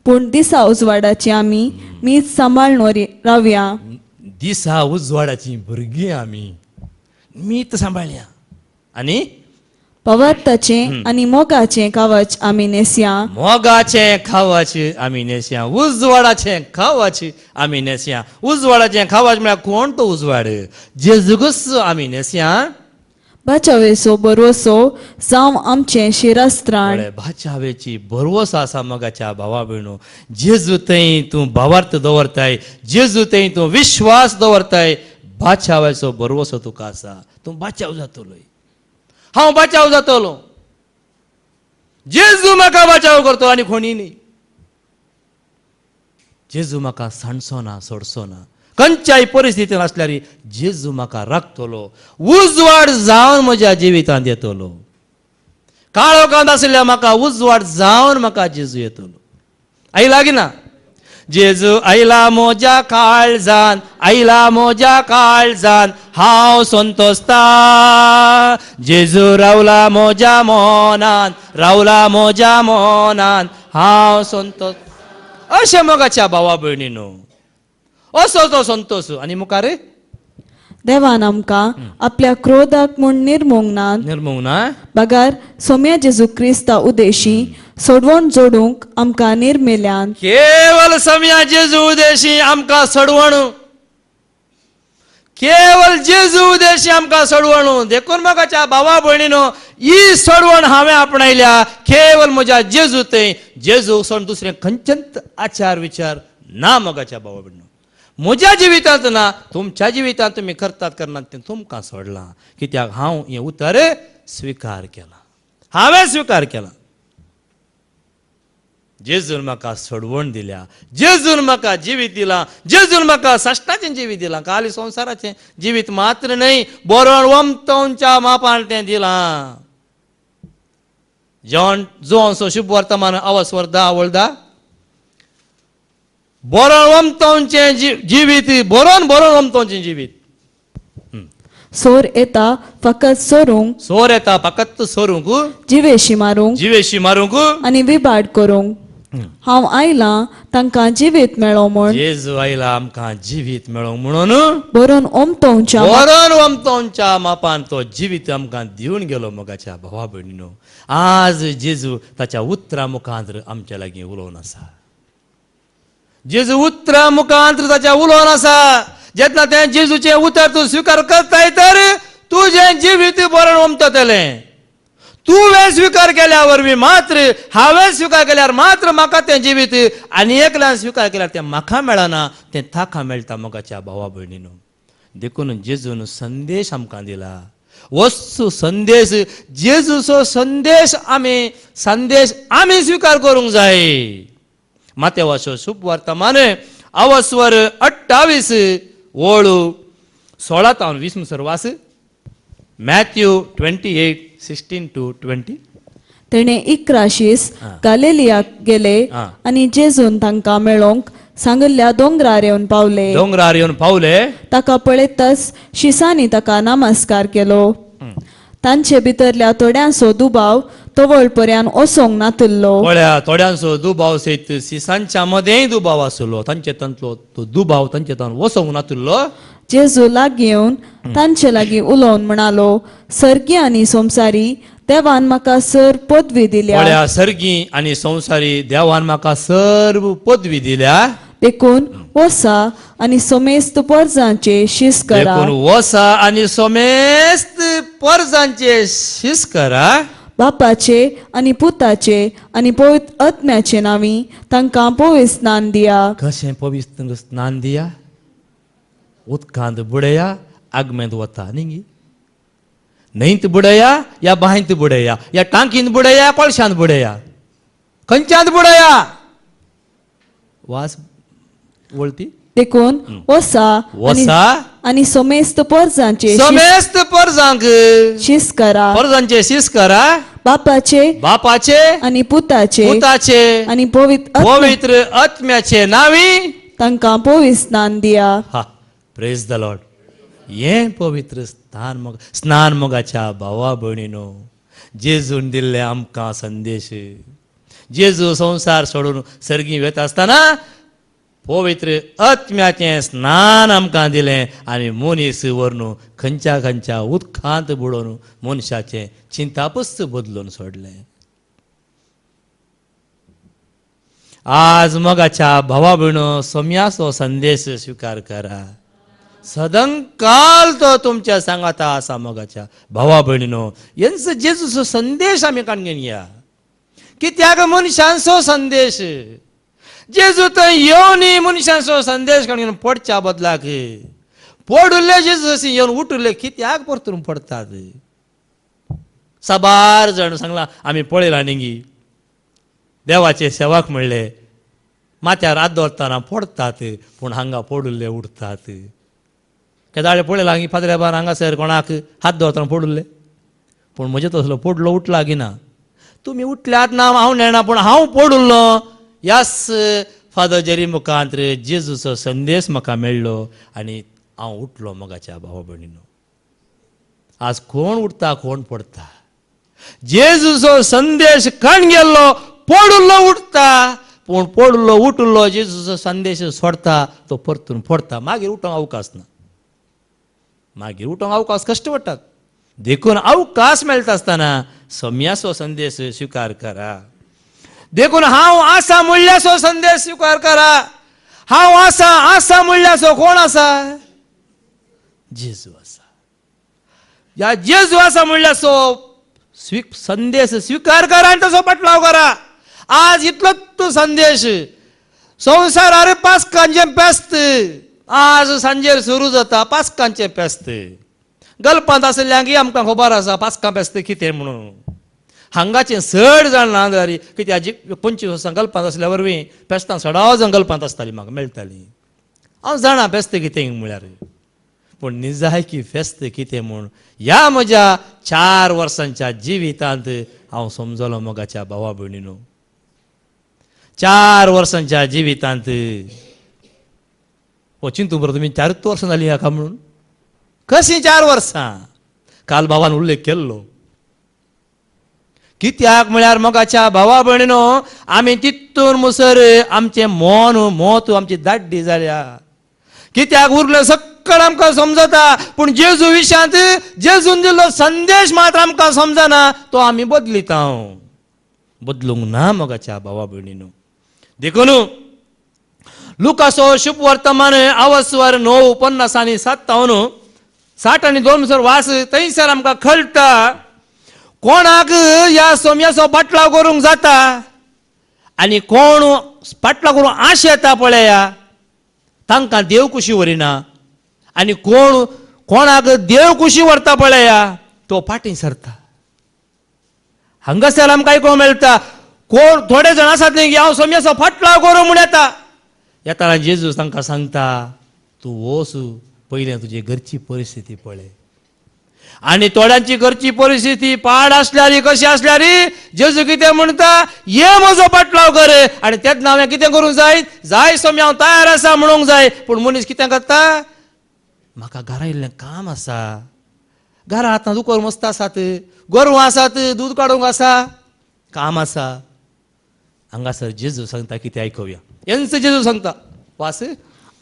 पूण दिसा उजवाडाची आमी मीच सांबाळून रावया. दिसा उजवाडाची भुरगीं आमी मीत सांबाळया. आनी पवर्ताचे आनी मोगाचे कावच आमी नेसया. मोगाचें खावच आमी नेसया. उजवाडाचें खावच आमी नेसया. उजवाडाचें खावच म्हळ्यार कोण तो उजवाड? जेजूकच आमी नेसया. बाचावेचो बरवसो जावं आमचें शिरस्त्राण म्हळ्यार भाच्यावेची बरवस आसा मोगाच्या भावा भयणो. जेजू थंय तूं भावार्थ दवरताय, जेजू थंय तूं विश्वास दवरताय, बाच्यावेचो बरवसो तुका आसा. तूं बाचाव जातलोय, हांव बाचाव जातलो. जेजू म्हाका बाचाव करतो आनी कोणी न्ही. जेजू म्हाका सांडचो ना, सोडचो ना. खंयच्याय परिस्थितीन आसल्यार जेजू म्हाका राखतलो, उजवाड जावन म्हज्या जिवितांत येतलो. काळोखांत आसल्या म्हाका उजवाड जावन म्हाका जेजू येतलो. आयला की ना? जेजू आयला म्हज्या काळजान, आयला म्हज्या काळजान, हांव संतोसता. जेजू रावला म्हज्या मनान, रावला म्हज्या मनान, हांव संतोष. अशें मोगाच्या भावा भयणीनो, असो तो संतोष. आनी मुखार देवान आमकां आपल्या क्रोधाक म्हूण निर्मूंग ना. बगार सोम्या जेजू क्रिस्ता उदेशी सोडवण जोडूंक आमकां निर्मेल्यान केवल सम्या जेजू उदेशी आमकां सडवण, केवल जेजू उदेशी आमकां सडवण. देखून मोगाच्या भावा भयणीनो, ही सडवण हांवें आपणायल्या केवल म्हज्या जेजू थंय. जेजू सोडून दुसरें खंयचेंच आचार विचार ना मोगाच्या भावा भयणीनो. म्हज्या जिवितांत ना, तुमच्या जिवितांत तुमी करतात करनात तें तुमकां सोडलां. कित्याक हांव हें उतर स्विकार केलां, हांवें स्विकार केलां. जेजून म्हाका सोडवण दिल्या, जेजून म्हाका जिवीत दिलां, जेजून म्हाका साश्टाचें जिवीत दिलां. खाली संवसाराचें जिवीत मात्र न्हय, बरोवन वमतोवच्या मापान तें दिलां. जोंसो शुभ वर्तमान अवस्वर 10 बरोवन वमतोवचें जिवीत, बरोवन वमतोवचें जिवीत. सोर येता फकत सोरूंक, सोर येता फकत सोरूंक, जिवेशी मारूंक, जिवेशी मारूंक आनी विबाड करूंक. हांव आयलां तांकां जिवीत मेळो म्हूण, जेजू आयला आमकां जिवीत मेळोंक म्हणून बरोवन ओमतोवच्या बरोवन वमतोवच्या मापान तो जिवीत आमकां दिवन गेलो. मोगाच्या भावा भयणीनो, आज जेजू ताच्या उतरा मुखांत आमच्या लागीं उलोवन आसा. जेजू उतरा मुखांत ताच्या उलोवन आसा. जेन्ना तें जेजूचें उतर तूं स्विकार करताय तर तुजें जिवीत बरोवन वमतलें. तुवें स्विकार केल्या वरवीं मात्र, हांवें स्विकार केल्यार मात्र म्हाका तें जिवीत, आनी एकल्यान स्विकार केल्यार तें म्हाका मेळना, तें ताका मेळटा. मोगाच्या भावा भयणीनो, देखून जेजून संदेश आमकां दिला. वस्तू संदेश, जेजूचो संदेश आमी स्विकार करूंक जाय. मातेवाचो शुभ वर्तमान अवस्वर 28 ओळू 16 ते 20 मुसर वास. मॅथ्यू 28:16-20. तेणे 11 गालिलियाक गेले आनी जेजून तांकां मेळोवंक सांगिल्ल्या दोंगरार येवन पावले. दोंगरार येवन पावले. ताका पळयतच शिसांनी ताका नमस्कार केलो. तांचे भितरल्या थोड्यांचो दुबाव तवळ पर्यान ओसोंक नातल्लो. पळया, थोड्यांचो दुबाव सयत सिसांच्या मदेंय दुबाव आसलो. तांचे तंतलो तो दुबाव तांचे तान वसोंक नातल्लो. जेजू लागीं येवन तांचे लागीं उलोवन म्हणालो, सर्गी आनी संवसारी देवान म्हाका सर पदवी दिल्या. पळया, सर्गी आनी संवसारी देवान म्हाका सर्व पदवी दिल्या. देखून वसा आनी सोमेस्त परजांचे शीस करा. देखून वसा आनी सोमेस्त परजांचे शीस करा. बापाचे आनी पुताचे आनी पवित्र आत्म्याचे नांवी तांकां पवित्र स्नान दिया. कशें पवित्र स्नान दिया? उदकांत बुडया, आगमेंत वता न्ही. न्हंयत बुडया या बांयत बुडया, या टांकींत बुडया, कोळशांत बुडया, खंयच्यात बुडया, वास वळती. देखून वसा आनी सोमेस्त परजांचे सोमेस्त परजांक शीस करा. परजांचे शीस करा. बापाचे आनी पुताचे आनी पवित्र आत्म्याचे नांवी तांकां पवित्र स्नान दिया. हा, प्रेज द लॉर्ड. हें पवित्र स्नान मोगाच्या भावा भयणीनो, जेजून दिल्ले आमकां संदेश. जेजू संवसार सोडून सर्गी वता आसतना पवित्र आत्म्याचें स्नान आमकां दिलें आनी मनीस व्हरून खंयच्या उदकांत बुडोवन मनशाचें चिंतापस्त बदलून सोडलें. आज मोगाच्या भावा भयणो, सोम्याचो संदेश स्विकार करा. सदंकाल तो तुमच्या सांगाता असा मोगाच्या भावा भयणीनो यांचं जेजूचो संदेश आम्ही काणगेन या कित्याक मनशांचो संदेश जेजू थंय येवनी मनशांचो संदेश काणगेन पडच्या बदलाक पडुल्ले जेजू अशी येवन उठुल्ले कित्याक परतून पडतात. साबार जण सांगला आम्ही पळयला निंगी देवाचे सेवक म्हणले माथ्यार हात दवरतना पडतात पूण हांगा पडुल्ले उठतात. केदाळे पळयला हांगी फादऱ्या बार हांगासर कोणाक हात दवरतना पडुल्ले पूण म्हजे तसलो पडलो उठला गिना. तुमी उठल्यात ना हांव नेना पूण हांव पडुल्लो ह्याच फादर जेरी मुखांत जेजूचो संदेश म्हाका मेळ्ळो आनी हांव उठलो मोगाच्या भावा भयणीनो. आज कोण उठता कोण पडता जेजूचो संदेश काण गेल्लो पडुल्लो उठता पूण पडुल्लो उठुल्लो जेजूचो संदेश सोडता तो परतून पडता. मागीर उठोंक अवकाश ना. मागीर उठोंक अवकाश कश्ट पडटात. देखून अवकाश मेळटा आसतना सोम्याचो संदेश स्विकार करा. देखून हांव आसा म्हणल्याचो संदेश स्विकार करा. हांव आसा म्हणल्याचो कोण आसा? जेजू आसा. ह्या जेजू आसा म्हणल्याचो संदेश स्वीकार करा आनी ताचो पाटलाव करा. आज इतलोच तो संदेश संवसारार पास्कांचें फेस्त आज सांजेर सुरू जाता. पास्कांचें फेस्त गल्पांत आसल्यांक आमकां खबर आसा पास्कां फेस्त कितें म्हणून. हांगाचें चड जाण ना जाली कित्याक 25 वर्सां गल्पांत आसल्या वरवीं फेस्तां सडाव जावन गल्पांत आसतालीं म्हाका मेळटालीं. हांव जाणा फेस्त कितें म्हळ्यार पूण निजायकी फेस्त कितें म्हूण ह्या म्हज्या 4 वर्सांच्या जिवितांत हांव समजलो मोगाच्या भावा भयणीनो. 4 वर्सांच्या जिवितांत चिंतू बरो तुमी 4 वर्सां जालीं हाका म्हणून. कशीं 4 वर्सां? काल भावान उल्लेख केल्लो. कित्याक म्हळ्यार मोगाच्या भावा भयणीनो आमी तितून मुसर आमचें मन मोत आमची दाड्डी जाल्या. कित्याक उरलें सक्कळ आमकां समजता पूण जेजू विशयांत जेजून दिल्लो संदेश मात्र आमकां समजना तो आमी बदलिता. बदलूंक ना मोगाच्या भावा भयणीनो. देखून लुकासो शुभ वर्तमान अवस्वर 9:50 आनी 57 60 आनी 2 मुसर वास थंयसर आमकां कळटा कोणाक ह्या सोम्याचो पाटलाव करूंक जाता आनी कोण पाटलाव करूंक आश येता पळया तांकां देव कुशी वरिना आनी कोणाक देव कुशी व्हरता पळया तो फाटीं सरता. हांगासर आमकां आयकूंक मेळटा कोण थोडे जाण आसात न्ही की हांव सोम्याचो फाटलाव करूं म्हूण येताना जेजू तांकां सांगता तूं वच पयलें तुजी घरची परिस्थिती पळय. आनी थोड्यांची घरची परिस्थिती पाड आसल्यारी कशी आसल्यारी जेजू कितें म्हणटा ये म्हजो पाटलाव कर आनी तेन्ना हांवें कितें करूंक जाय सोम्या हांव तयार आसा म्हणूंक जाय. पूण मनीस कितें करता म्हाका घरा इल्लें काम आसा. घरा आतां दुकर मस्त आसात गोरवां आसात दूद काडूंक आसा काम आसा. हांगासर जेजू सांगता कितें आयकुया. हेंच जेजू सांगता वास.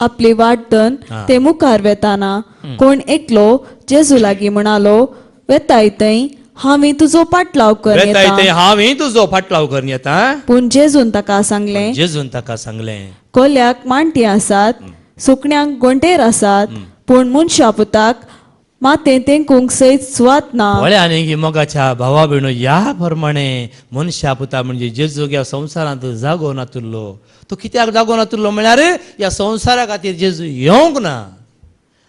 आपली वाटतन ते मुखार वेताना कोण एकलो जेजू लागीं म्हणालो वेताय थंय हांवें तुजो पाटलाव कर येता. हांवें तुजो फाटलाव करून येता. पूण जेजून ताका सांगलें जेजून ताका सांगलें कोल्याक मांटी आसात सुकण्यांक गोंटेर आसात पूण मनशा पुताक मातें तेंकूंक सयत सुवात ना. वळ्यानी मोगाच्या भावा भयणो ह्या प्रमाणे मनशा पुता म्हणजे जेजूक ह्या संवसारांत जागो नातुरलो. तो कित्याक जागो नातुरलो म्हळ्यार ह्या संवसारा खातीर जेजू येवंक ना.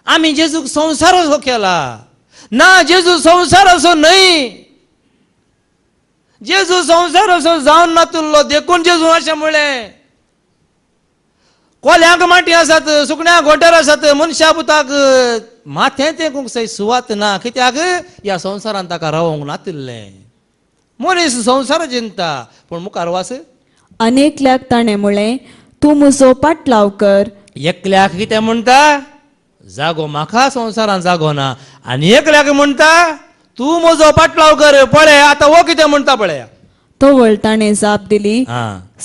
आमी जेजूक संवसार असो केला ना. जेजू संवसार असो न्हय. जेजू संवसार असो जावन नातुरलो देखून जेजू अशें म्हळें कोल्यांक माटी आसात सुकण्यांक गोंटेर आसात मनशा पुताक माथें तेंकूंक सय सुवात ना. कित्याक ह्या संवसारांत ताका रावोंक नातिल्लें. मनीस संवसार जिंता पूण मुखार वास. अनेकल्याक ताणें म्हळें तूं म्हजो पाटलाव कर. एकल्याक कितें म्हणटा जागो म्हाका संवसारांत जागो ना आनी एकल्याक म्हणटा तूं म्हजो पाटलाव कर. पळय आतां हो कितें म्हणटा पळया. तो वळताणें जाप दिली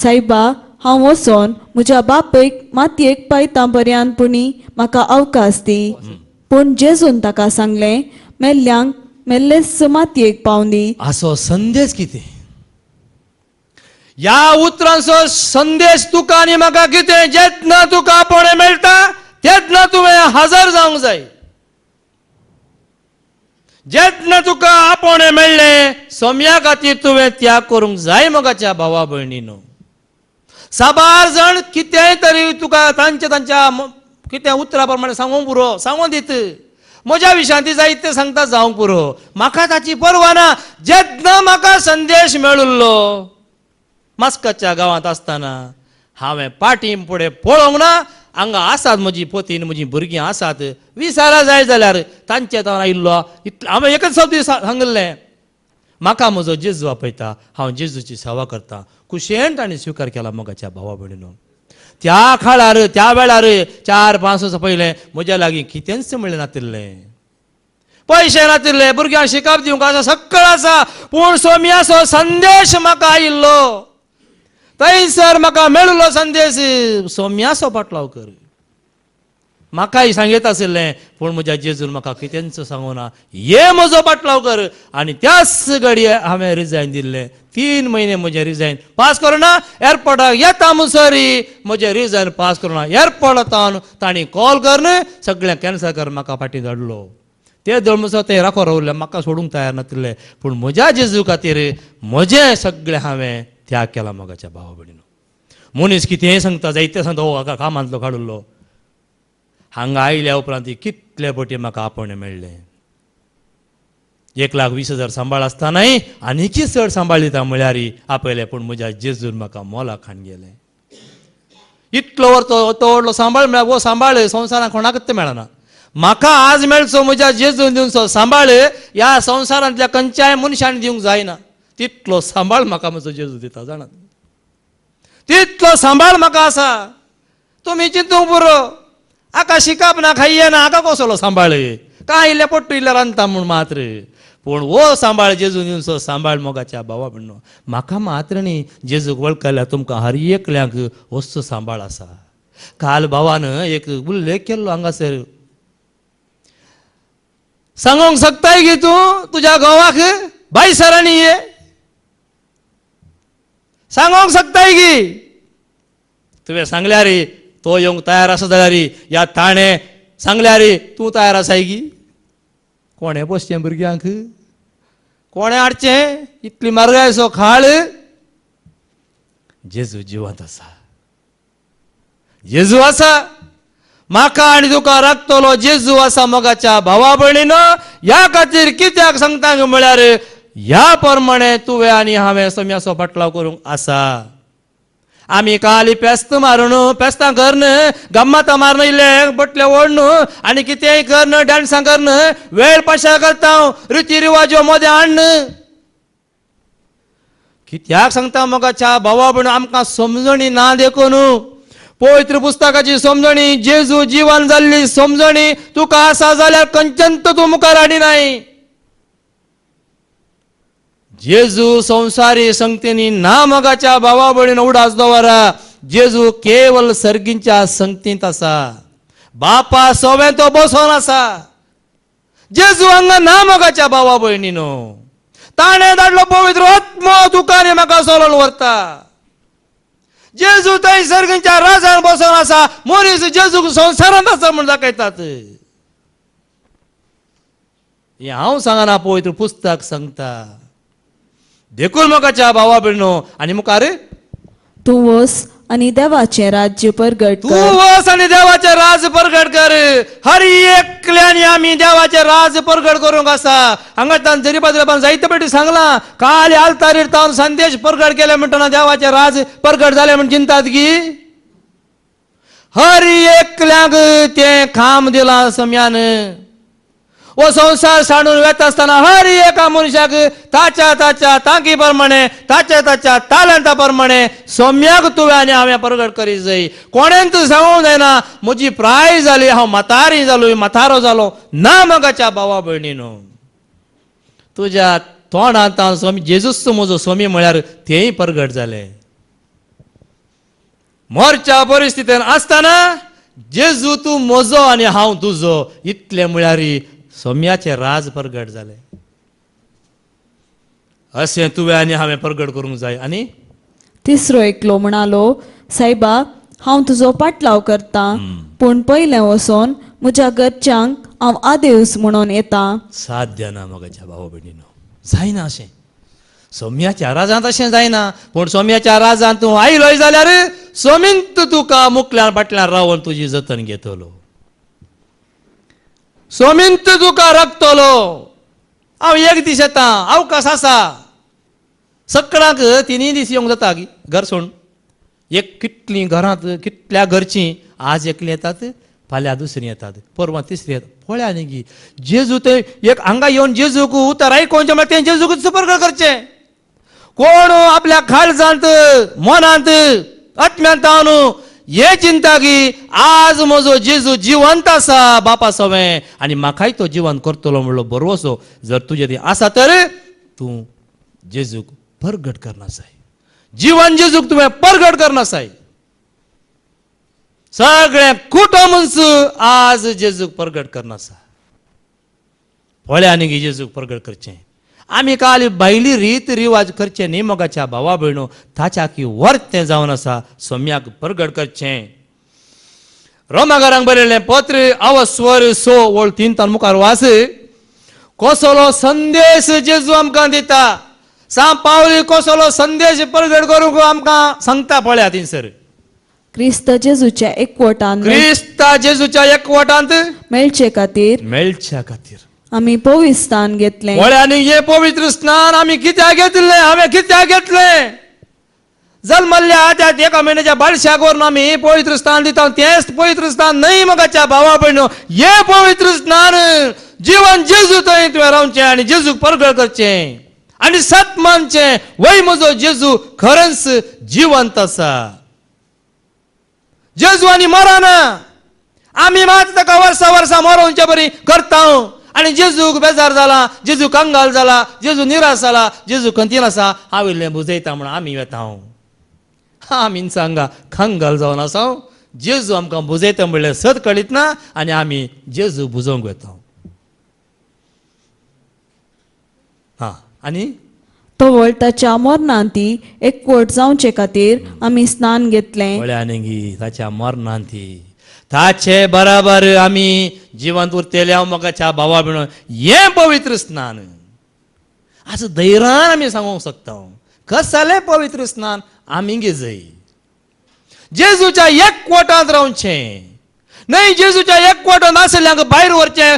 सायबा हांव वचोन म्हज्या बापयक मातयेक पायता पर्यांत पुणी म्हाका अवकाश दी. पूण जेजून ताका सांगलें मेल्ल्यांक मेल्लेच मातयेक पावंदी. असो संदेश कितें ह्या उतरांचो संदेश तुका आनी म्हाका कितें जेन्ना तुका आपण मेळटा तेन्ना तुवें हजर जावंक जाय. जेन्ना तुका आपण मेळ्ळें सोम्या खातीर तुवें त्याग करूंक जाय मोगाच्या भावा भयणीनो. साबार जाण कितेंय तरी तुका तांच्या कितें उतरां प्रमाणे सांगूंक पुरो, सांगून दित. म्हज्या विशयां ती जायते सांगता जावंक पुरो, म्हाका ताची पर्वा ना. जेन्ना म्हाका संदेश मेळिल्लो मास्काच्या गांवांत आसतना हांवें फाटीं फुडें पळोवंक ना. हांगा आसात म्हजी पोतीन म्हजीं भुरगीं आसात, विचारा जाय जाल्यार तांचे थंय आयिल्लो. हांवें एकच शब्द सांगलें, म्हाका म्हजो जेजू आपयता, हांव जेजूची सेवा करतां. कुशेन ताणें स्विकार केला मोगाच्या भावा भयणीनो. त्या काळार त्या वेळार 4-5 वर्सां पयलें म्हज्या लागीं कितेंच मेळ्ळें नातिल्लें, पयशे नातिल्ले, भुरग्यांक शिकप दिवंक आसा, सगळें आसा. पूण सोम्याचो संदेश म्हाका आयिल्लो, थंयसर म्हाका मेळिल्लो संदेश, सोम्याचो पाटलाव कर. म्हाकाय सांगीत आशिल्लें, पूण म्हज्या जेजून म्हाका कितेंच सांगूना, हे म्हजो पाटलाव कर. आनी त्याच घडये हांवें रिजायन दिल्लें. 3 म्हयने म्हजें रिजायन पास करुना. एअरपोर्टाक येता मुसरी म्हजें रिजायन पास करुना. एअरपोर्टान तांणी कॉल कर, सगळें कॅन्सल कर, म्हाका फाटीं धाडलो. ते दळमुसो ते राखो रावले, म्हाका सोडूंक तयार नाशिल्ले. पूण म्हज्या जेजू खातीर म्हजें सगळें हांवें त्याग केला मोगाच्या भावा भयणीनो. मनीस कितेंय सांगता, जायते सांगता, हो हाका कामांतलो काडुल्लो. हांगा आयल्या उपरांत कितले फावटी म्हाका आपण मेळ्ळें. 1,20,000 सांबाळ आसतानाय आनीकय चड सांबाळ दिता म्हळ्यार आपयलें. पूण म्हज्या जेजून म्हाका मोलाक हाडून गेलें. इतलो वर तो व्हडलो सांबाळ मेळ्ळा. वो सांबाळ संवसारांत कोणाकच ते मेळना. म्हाका आज मेळचो म्हज्या जेजून दिवचो सांबाळ ह्या संवसारांतल्या खंयच्याय मनशान दिवंक जायना. तितलो सांबाळ म्हाका म्हजो जेजू दिता जाणात. तितलो सांबाळ म्हाका आसा. तुमी चिंतूंक पुरो, हाका शिकप ना, खायये ना, हाका कसलो सांबाळ, काय इल्ले पट्टू इल्ले रांदता म्हूण मात्र. पूण वो सांबाळ जेजू दिवचो सांबाळ मोगाच्या भावा भयणीनो. म्हाका मात्र न्ही, जेजूक वळखल्यार तुमकां हर एकल्यांक असो सांबाळ आसा. काल भावान एक उल्लेख केल्लो हांगासर, सांगूंक शकताय की तूं तुज्या घोवाक बायसरांनी ये, सांगूंक शकताय की. तुवें सांगल्यार तो येवंक तयार आसा जाल्यार ह्या ताणें सांगल्यार तूं तयार आसाय की. कोणें पोसचें भुरग्यांक, कोणें हाडचें, इतली म्हारगायचो खाळ. जेजू जिवंत आसा, जेजू आसा. म्हाका आनी तुका राखतलो जेजू आसा मोगाच्या भावा भयणीनो. ह्या खातीर कित्याक सांगता म्हळ्यार ह्या प्रमाणे तुवें आनी हांवें सोम्याचो पाटलाव करूंक आसा. आमी काल फेस्त मारून फेस्तां करन, गम्मातां मारून इल्ले बटले ओडन आनी कितेंय करन, डान्सां करन, वेळ पाशा करता, रिती रिवाजो मोदें हाडन. कित्याक सांगता मोगाच्या भावा भयणीनो, आमकां समजणी ना देखून. पवित्र पुस्तकाची समजणी, जेजू जिवन जाल्ली समजणी तुका आसा जाल्यार खंयच्यांत तूं मुखार हाडिनाय. जेजू संवसारी संगतींनी ना मोगाच्या भावा भयणीनो उडास दवरा. जेजू केवळ सर्गींच्या संगतींत आसा, बापा सोबें तो बसोन आसा. जेजू हांगा ना मोगाच्या भावा भयणीनो. ताणें धाडलो पवित्र आत्मो तुका आनी म्हाका सोलोन व्हरता. जेजू थंय सर्गींच्या राजान बसोन आसा. मनीस जेजूक संवसारांत आसा म्हूण दाखयतात. हें हांव सांगना, पवित्र पुस्तक सांगता. देखून मोगाच्या भावा भयणीनो, आनी मुखार तूं वच आनी देवाचें राज्य परगट तूं कर. वच आनी देवाचें राज परगट कर. हर एकल्यांनी आमी देवाचें राज परगट करूंक आसा. हांगाच्यान जरीबाजारान जायते फावटी सांगलां, काल आल्तारीर तावन संदेश परगट केले म्हणटना देवाचें राज परगट जालें म्हूण चिंतात की. हर एकल्यांक तें काम दिलां सम्यान. वो संसार साडून वेता आसतना हर एका मनशाक ताच्या ताच्या तांकी प्रमाणे, ताच्या ताच्या तालंता प्रमाणे सोम्याक तुवें आनी हांवें परगट करीत जाय. कोणेंच सांगूंक जायना म्हजी प्राय जाली, हांव म्हातारी जालो, म्हातारो जालो. ना मोगाच्या भावा भयणीनो. तुज्या तोंडांत स्वामी जेजूच म्हजो स्वामी म्हळ्यार तेंय परगट जालें. मोरच्या परिस्थितीन आसतना जेजू तूं म्हजो आनी हांव तुजो, इतलें म्हळ्यार सोम्याचें राज परगट जालें. अशें तुवें आनी हांवें परगट करूंक जाय. आनी तिसरो एकलो म्हणालो, सायबा हांव तुजो पाटलाव करता पूण पयलें वचोन म्हज्या घरच्यांक हांव आदेवस म्हणून येता. साध्य ना मगाच्या भावा भयणीनो, जायना अशें. सोम्याच्या राजांत अशें जायना, पूण सोम्याच्या राजांत तूं आयलोय जाल्यार सोमींत तुका मुखल्यार फाटल्यान रावन तुजी जतन घेतलो, सोमींत तुका रखतलो. हांव एक दीस येता, अवकाश आसा. सकाळाक 3 दीस येवंक जाता घर सोडून. एक कितलीं घरांत कितल्या घरचीं आज एकलीं येतात, फाल्यां दुसरीं येतात, परवां तिसरीं येतात. पळया न्ही गी, जेजू ते एक हांगा येवन जेजूक उतर आयकोवचें म्हळ्यार तें जेजूक सुपर्ग करचें. कोण आपल्या काळजांत मनांत आत्म्यांत न्हू हे चिंता की आज म्हजो जेजू जिवंत आसा बापा सवें आनी म्हाकाय तो जिवंत करतलो म्हणलो बरोसो जर तुजे ती आसा तर तूं जेजूक परगट करनासाय. जीवन जेजूक तुवें परगट करनासाय. सगळे कुटुंब आज जेजूक परगट करनासा. पळया न्ही जेजूक परगट करचें. आमी काल भायली रीत रिवाज करचे न्ही मोगाच्या भावा भयणो, ताच्या की वर्तें जावन आसा सोम्याक परगट करचें. रोमाकारांक बरयल्लें पत्र अवस्वर 6 वळ 3 तान मुखार वाच. कसलो संदेश जेजू आमकां दिता. पावली कसलो संदेश परगट करूंक आमकां सांगता पळया थिंसर. क्रिस्त जेजूच्या एकवटान क्रिस्ता जेजूच्या एकवटांत मेळचे खातीर मेळच्या खातीर आमी पवित्र स्थान घेतलें. पळयांनी हे पवित्र स्नान आमी कित्याक घेतलें, हांवें कित्याक घेतलें. जल्मल्ल्या आद्यात 1 म्हयन्याच्या बालशाक व्हरून आमी पवित्र स्थान दिता. तेंच पवित्र स्थान न्हय मोगाच्या भावा भयणो. हे पवित्र स्थान जीवन जेजू थंय तुवें रावचें आनी जेजूक परगट करचें आनी सत मानचें वय म्हजो जेजू खरेंच जिवंत आसा. जेजू आनी मरना. आमी मात ताका वर्सां वर्सां मरोवचे बरी करता आनी जेजूक बेजार जाला, जेजू कंगाल जाला, जेजू निराश जाला, जेजू खंतीन आसा हांव इल्लें बुजयता म्हणून आमी वेता. आमी सांगा कंगाल जावन आसा. जेजू आमकां बुजयता म्हणल्यार सत कळीत ना आनी आमी जेजू बुजोवंक वेता. आनी तो ताच्या मरणांती एकवट जावचे खातीर आमी स्नान घेतलें. पळया न्ही ताच्या मरणांती ताचे बराबर आमी जिवंत उरतेल्या मोगाच्या भावा भयणो हें पवित्र स्नान आज धैर्यान आमी सांगूंक शकता. कसलें पवित्र स्नान आमी घेजय. जेजूच्या एकवटांत रावचें न्हय, जेजूच्या एकवटांत आसल्यांक भायर व्हरचें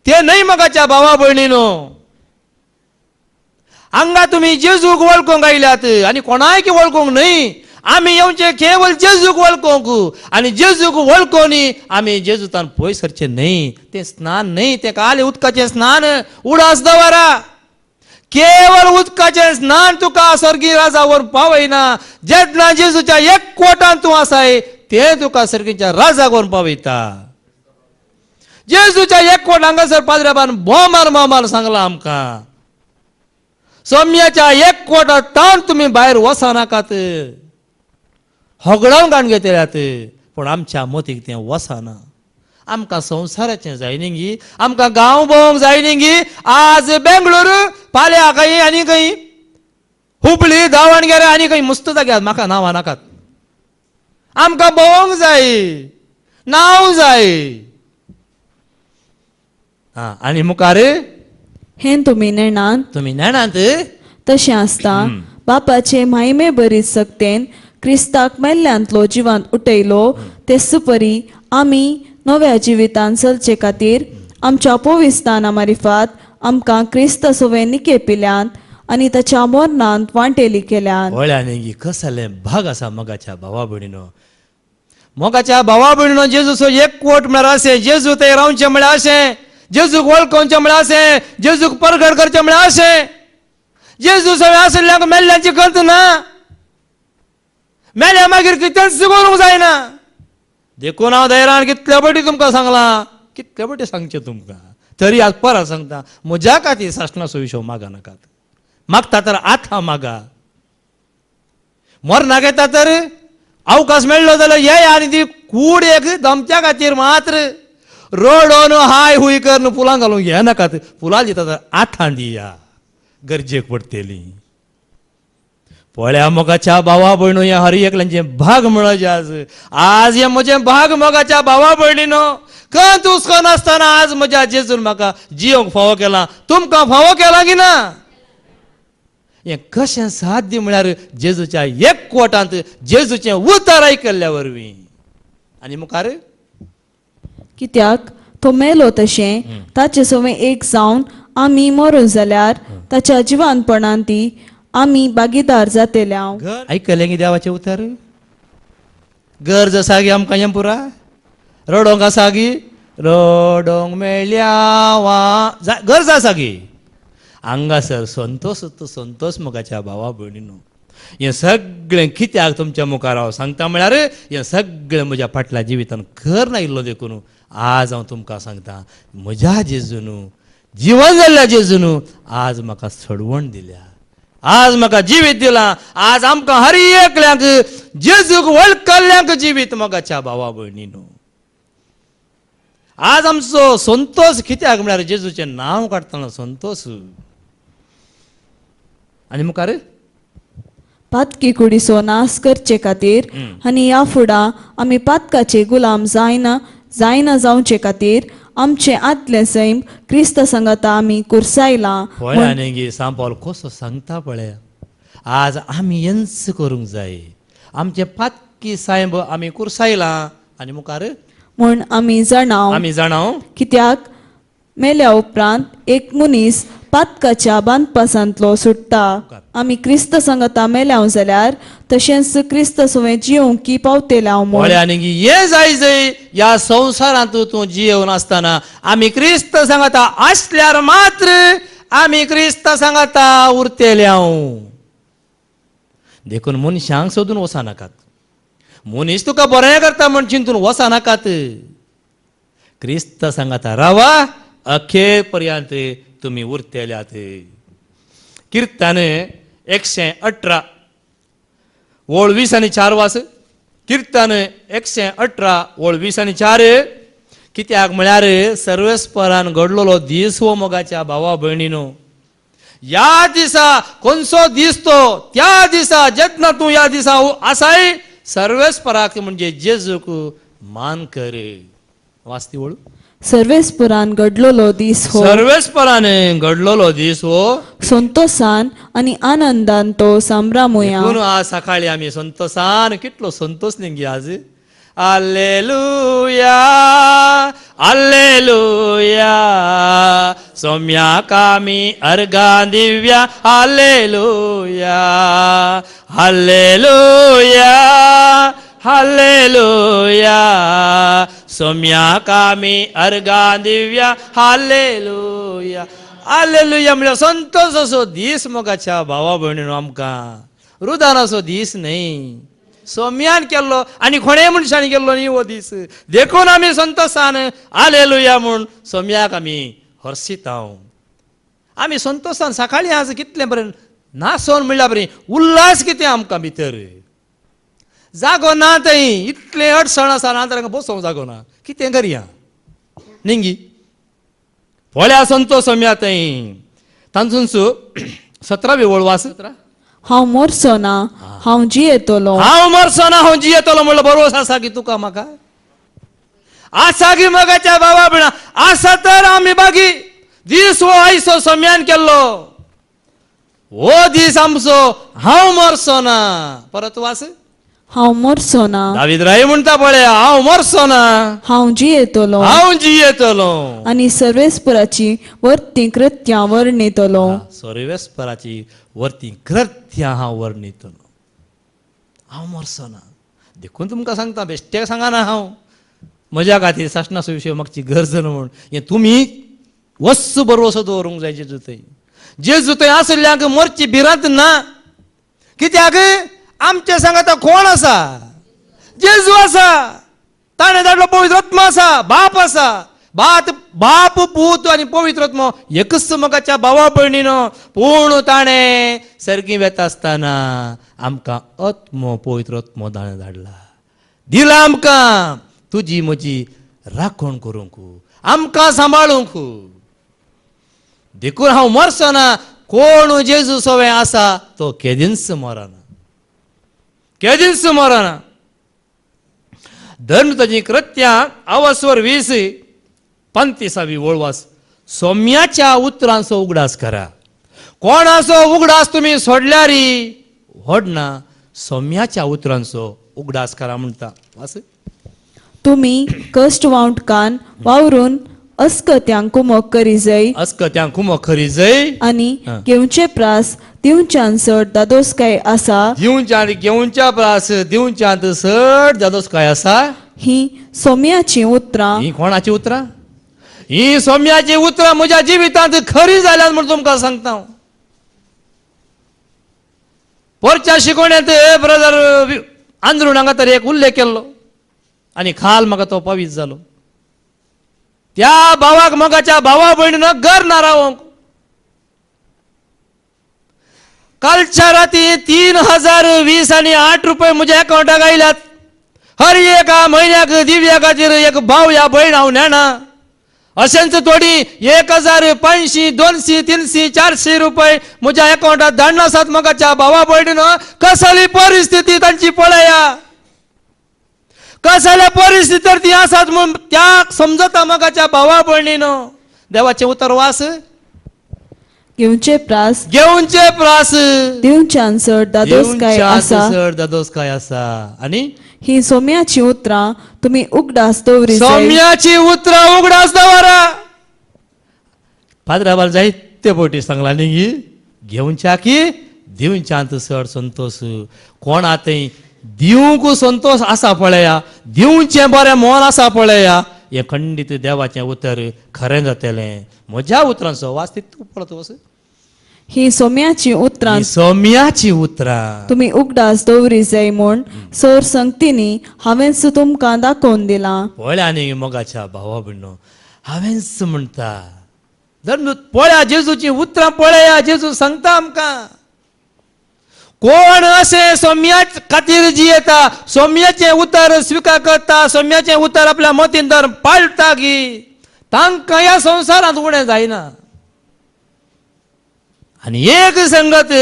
तें न्हय मोगाच्या भावा भयणीनो. हांगा तुमी जेजूक वळखूंक आयल्यात आनी कोणायक वळखूंक न्हय. आमी येवचे केवळ जेजूक वळखूंक आनी जेजूक वळखोनी आमी जेजूतान पयस सरचे न्हय. तें स्नान न्हय, तें काले उदकाचें स्नान उडास दवरा. केवळ उदकाचें स्नान तुका सर्गी राजा व्हरून पावयना. जेन्ना जेजूच्या एकवटांत तूं आसाय तें तुका सर्गीच्या राजाक व्हरून पावयता. जेजूच्या एकवट हांगासर पाद्रेबान बोमार सांगलां आमकां. सोम्याच्या एकवटांत तुमी भायर वचनाकात. होगडावन गाण घेतल्यात पूण आमच्या मतीक तें वचना. आमकां संवसाराचें जाय न्ही, आमकां गांव भोंवंक जाय न्ही. आज बेंगळूर फाल्यां खंय आनी खंय हुबळी दावणगेरे आनी खंय मस्त जाग्यात म्हाका नांवां नाकात. आमकां भोंवंक जाय, नांव जाय. आनी मुखार हें तुमी नेणांत तशें आसता. बापाचे महिमे बरी सक्तेन क्रिस्ताक मेल्ल्यांतलो जिवांत उठयलो ते सुपरी आमी नव्या जिवितान चलचे खातीर आमच्या पवित्राना मारिफात आमकां क्रिस्त सोवे निकेपिल्यांत आनी ताच्या मरणांत वांटेली केल्यान. वळ्या न्ही कसलें भाग आसा मोगाच्या भावा भयणीनो. मोगाच्या भावा भयणीनो जेजूचो एकवट म्हळ्यार अशें, जेजू थंय रावचें म्हळ्यार अशें, जेजूक वळखोवचें म्हळ्यार अशें, जेजूक परगट करचें म्हळ्यार अशें. जेजू सगळें आसल्ल्यांक मेल्ल्यांची खंत ना. मेल्या मागीर कितेंच करूंक जायना. देखून हांव धैर्यान कितले फावटी तुमकां सांगलां, कितले फावटी सांगचें तुमकां, तरी आज परत सांगता म्हज्या खातीर सासणा सोयशो मागा नाकात. मागता तर आतां मागा. मरणाक येता तर अवकाश मेळ्ळो जाल्यार ये आनी ती कूड एक दमच्या खातीर मात्र रोडोन हाय हुय कर फुलां घालूंक हे नाकात. फुलां दिता तर आतां दिया, गरजेक पडटली. पळ्या मोगाच्या भावा भयणू या हर एकल्यांचे भाग मेळचे आज हे म्हजे भाग मोगाच्या भावा भयणीनो कंत हुस्को नासतना आज म्हज्या जेजून म्हाका जियोंक फावो केला तुमकां फावो केला की ना हे कशें साध्य म्हळ्यार जेजूच्या एकवटांत जेजूचें उतर आयकल्ल्या वरवीं आनी मुखार कित्याक तो मेलो तशें ताचे सवय एक जावन आमी मरून जाल्यार ताच्या जिवानपणान ती आमी भागीदार जातेल्या आयकलें की देवाचें उतर गरज आसा गी आमकां हें पुरा रडोंक आसा गी रडोंक मेळ्या वा गरज आसा गी हांगासर संतोष मोगाच्या भावा भयणीनो हें सगळें कित्याक तुमच्या मुखार हांव सांगता म्हळ्यार हें सगळें म्हज्या फाटल्या जिवितान खर नायिल्लो देखून आज हांव तुमकां सांगता म्हज्या जेजून जिवन जाल्ल्या जेजून आज म्हाका सडवण दिल्या आज म्हाका जिवीत दिलां आज आमकां हर एकल्यांक जेजूक वळखल्ल्यांक जिवीत मोगाच्या भावा भयणीनो आज आमचो संतोष कित्याक म्हळ्यार जेजूचें नांव काडटना संतोष आनी मुखार पातकी कुडीचो नाश करचे खातीर आनी ह्या फुडां आमी पातकाचे गुलाम जायना जावचे खातीर आमचे आदले सैम क्रिस्त संगता आमी कुरसायला पळय सांग पावल कसो सांगता पळय आज आमी येंच करूंक जाय आमचे पातकी सायब आमी कुरसायला आनी मुखार म्हूण आमी जाणाव कित्याक मेल्या उपरांत एक मनीस पातकाच्या बांदपासांतलो सुट्टा आमी क्रिस्त संगता मेल्याव जाल्यार तशेंच क्रिस्त सवय जियोंकी पावतेल्या म्हळ्यार आनी हे जाय जय ह्या संवसारांत तूं जियोवन आसतना आमी क्रिस्त संगता आसल्यार मात्र आमी क्रिस्त संगता उरतेल्या देखून मनशांक सोदून वचनाकात मनीस तुका बरें करता म्हण चिंतून वचनाकात क्रिस्त संगता रावा अखेर पर्यंत तुमी उरतेल्यात किर्तन 118 ओळ 20 आनी 4 वास किर्तन 118 ओळ 20 आनी 4 कित्याक म्हळ्यार सर्वेस्परान घडलोलो दीस हो मोगाच्या भावा भयणीनो ह्या दिसा खंयचो दीस तो त्या दिसा जेन्ना तूं ह्या दिसा आसाय सर्वेस्पराक म्हणजे जेजूक मान कर वाचती ओळ सर्वेस्परान घडलोलो दीस हो सर्वेस्परान घडलोलो दीस हो संतोषान आनी आनंदान तो संभ्रामुया म्हणून आज सकाळी आमी संतोषान कितलो संतोष न्ही आज हालेलुया हालेलुया सौम्याक आमी अर्गां दिव्या हालेलुया हालेलुया हालेलुया सौम्याक आमी अर्गां दिव्या हालेलुया हालेलुया म्हणजे संतोष असो दीस मोगाच्या भावा भयणीनो आमकां रुदान असो दीस न्ही सौम्यान केल्लो आनी कोणेय मनशांनी केल्लो न्ही हो दीस देखून आमी संतोषान हालेलुया म्हूण सौम्याक आमी हर्शिता आमी संतोषान सकाळी आज कितलें बरें नाचोन म्हणल्यार बरें उल्हास कितें आमकां भितर जागो ना थंय इतलें अडचण आसा ना तर बसोंक जागो ना कितें करया निंगी पळया संतोष सौम्या थंय तांचून 17वी ओळ वास हांव मरचो ना हांव जियेतलो हांव मरचो ना हांव जियेतलो म्हणलो भरवस आसा की तुका म्हाका आसा की मोगाच्या बाबा बिणा आसा तर आमी बागी दीस हो आयचो सौम्यान केल्लो हो दीस आमचो हांव मरचो ना परत वास हांव मरचो ना दावीद राय म्हणटा पळय हांव मरचो ना हांव जियेतलो हांव जियेतलो आनी सर्वेस्पराची वर्ती कृत्यां वर्णितलो सर्वेस्पराची वर्ती कृत्यां हांव वर्णितलो हांव मरचो ना देखून तुमकां सांगता बेश्टे सांगना हांव म्हज्या खातीर शासनाचो विशय मागची गरज न्हू म्हूण हें तुमी वस्स बरोसो दवरूंक जाय जेजू थंय जेजू थंय आसल्ल्यांक मरची भिरांत ना कित्याक आमचे सांगता कोण आसा जेजू आसा ताणें धाडलो पवित्र आत्मा आसा बाप आसा बाप पूत आनी पवित्र आत्मा एकच मोगाच्या भावा भयणीनो पूण ताणें सर्गी वेता आसतना आमकां आत्मो पवित्र आत्मो ताणें धाडला दिला आमकां तुजी म्हजी राखण करूंक आमकां सांबाळूंक देखून हांव मरचो ना कोण जेजू सवय आसा तो केदींच मरना केदींच मरना धर्म ताची कृत्यां अवस्वर 20 35 वळवास सौम्याच्या उतरांचो उगडास करा. कोणाचो उगडास तुम्ही सोडल्यारी व्हडना सौम्याच्या उतरांचो उगडास करा म्हणटा. वास तुम्ही कश्ट वावटकान वावरून अस्कत्यांक कुमक करी जाय अस्कत्यांक कुमक खरी जय आनी घेवचे प्रास दिवच्यान चड दादोसकाय आसा. घेवच्या प्रास दिवच्यात सड जादोस काय आसा. ही सौम्याची उतरां ही कोणाची उतरां. ही सौम्याची उतरां म्हज्या जिवितांत खरी जाल्यात म्हणून तुमकां सांगता. पोरच्या शिकवण्यात ब्रदर आंध्रून हांगा तर एक उल्लेख केल्लो आनी खाल म्हाका तो पवीत जालो. त्या भावाक मगाच्या भावा भयणीनं घर ना रावंक कालच्या राती 3020 आणि 8 रुपये म्हज्या अकाउंटाक आयल्यात. हर एका म्हयन्याक दिव्या खातीर एक भाव या भयण हांव नेना. अशेंच थोडी 1500 200 300 400 रुपये म्हज्या अकाउंटात धाडून आसात मगाच्या भावा भयणीनं. कसली परिस्थिती तांची पळया. कसल्या परिस्थितीर ती आसात म्हणून त्या समजता मगाच्या भावा भयणीनं. देवाचे उतर वास घेवचे प्रास घेवचे प्रास दिवच्यान चड दादोसकाय आसा. चड दादोसकाय आसा. आणि ही सौम्याची उतरां तुम्ही उगडास दवरी जाय. सौम्याची उतरां उगडास दवरा. पाद्राबाल जायते फावटी सांगला न्ही घेवच्या की दिवच्यात चड संतोष. कोण आतां दिवंक संतोष आसा पळया दिवचे बरें मोल आसा पळया हे खंडीत देवाचें उतर खरें जातलें. म्हज्या उतरांचो वास तूं पळत वस. ही सौम्याची उतरां सौम्याची उतरां तुम्ही उगडास दवरी जाय म्हूण सर संगतीनी हांवेंच तुमकां दाखोवन दिलां. पळया न्ही मोगाच्या भावा भयणो हांवेंच म्हणटा जर पळया जेजूची उतरां पळया. जेजू सांगता आमकां कोण असे सौम्या खातीर जियेता सौम्याचे उतर स्विकार करता सौम्याचे उतर आपल्या मतींतर पाळटा की तांकां ह्या संवसारांत उणें जायना. आनी एक संगत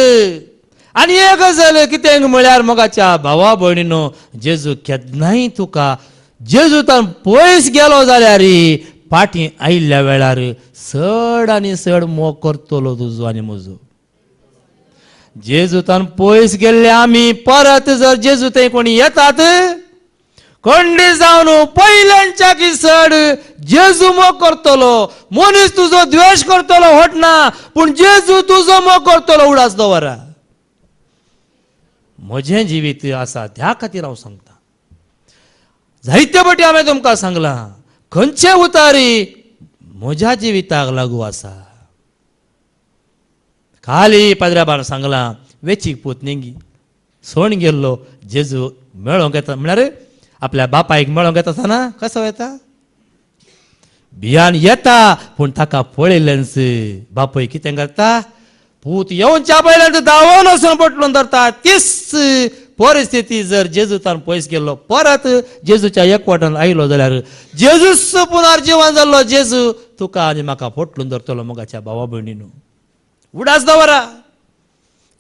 आनी एक गजाल कितें म्हळ्यार मोगाच्या भावा भयणीनो जेजू केन्नाय तुका जेजूतान पयस गेलो जाल्यार फाटीं आयिल्ल्या वेळार चड आनी चड मोग करतलो तुजो आनी म्हजो. जेजूतान पयस गेल्ले आमी परत जर जेजू थंय कोणी येतात खंडी जावन पयल्यांच्या की चड जेजू मोग करतलो. मनीस तुजो द्वेष करतलो हटना पूण जेजू तुजो मोग करतलो उडास दवरा. म्हजें जिवीत आसा त्या खातीर हांव सांगता. जायते फावटी हांवें तुमकां सांगलां खंयचे उतारी म्हज्या जिविताक लागू आसा. खाली पाद्राबान सांगलां वेचीक पूत नेंगी सोण गेल्लो जेजू मेळोंक येता म्हळ्यार आपल्या बापायक मेळोंक येता ना कसो येता भियान येता पूण ताका पळयलेंच बापूय कितें करता पूत येवच्या पयल्यान धांवून वचून पटलून धरता. तीच परिस्थिती जर जेजूतान पयस गेल्लो परत जेजूच्या एकवटान आयलो जाल्यार जेजूच पुनर्जीवन जाल्लो जेजू तुका आनी म्हाका पटलून धरतलो मोगाच्या भावा भयणीनो. उडास दवरा.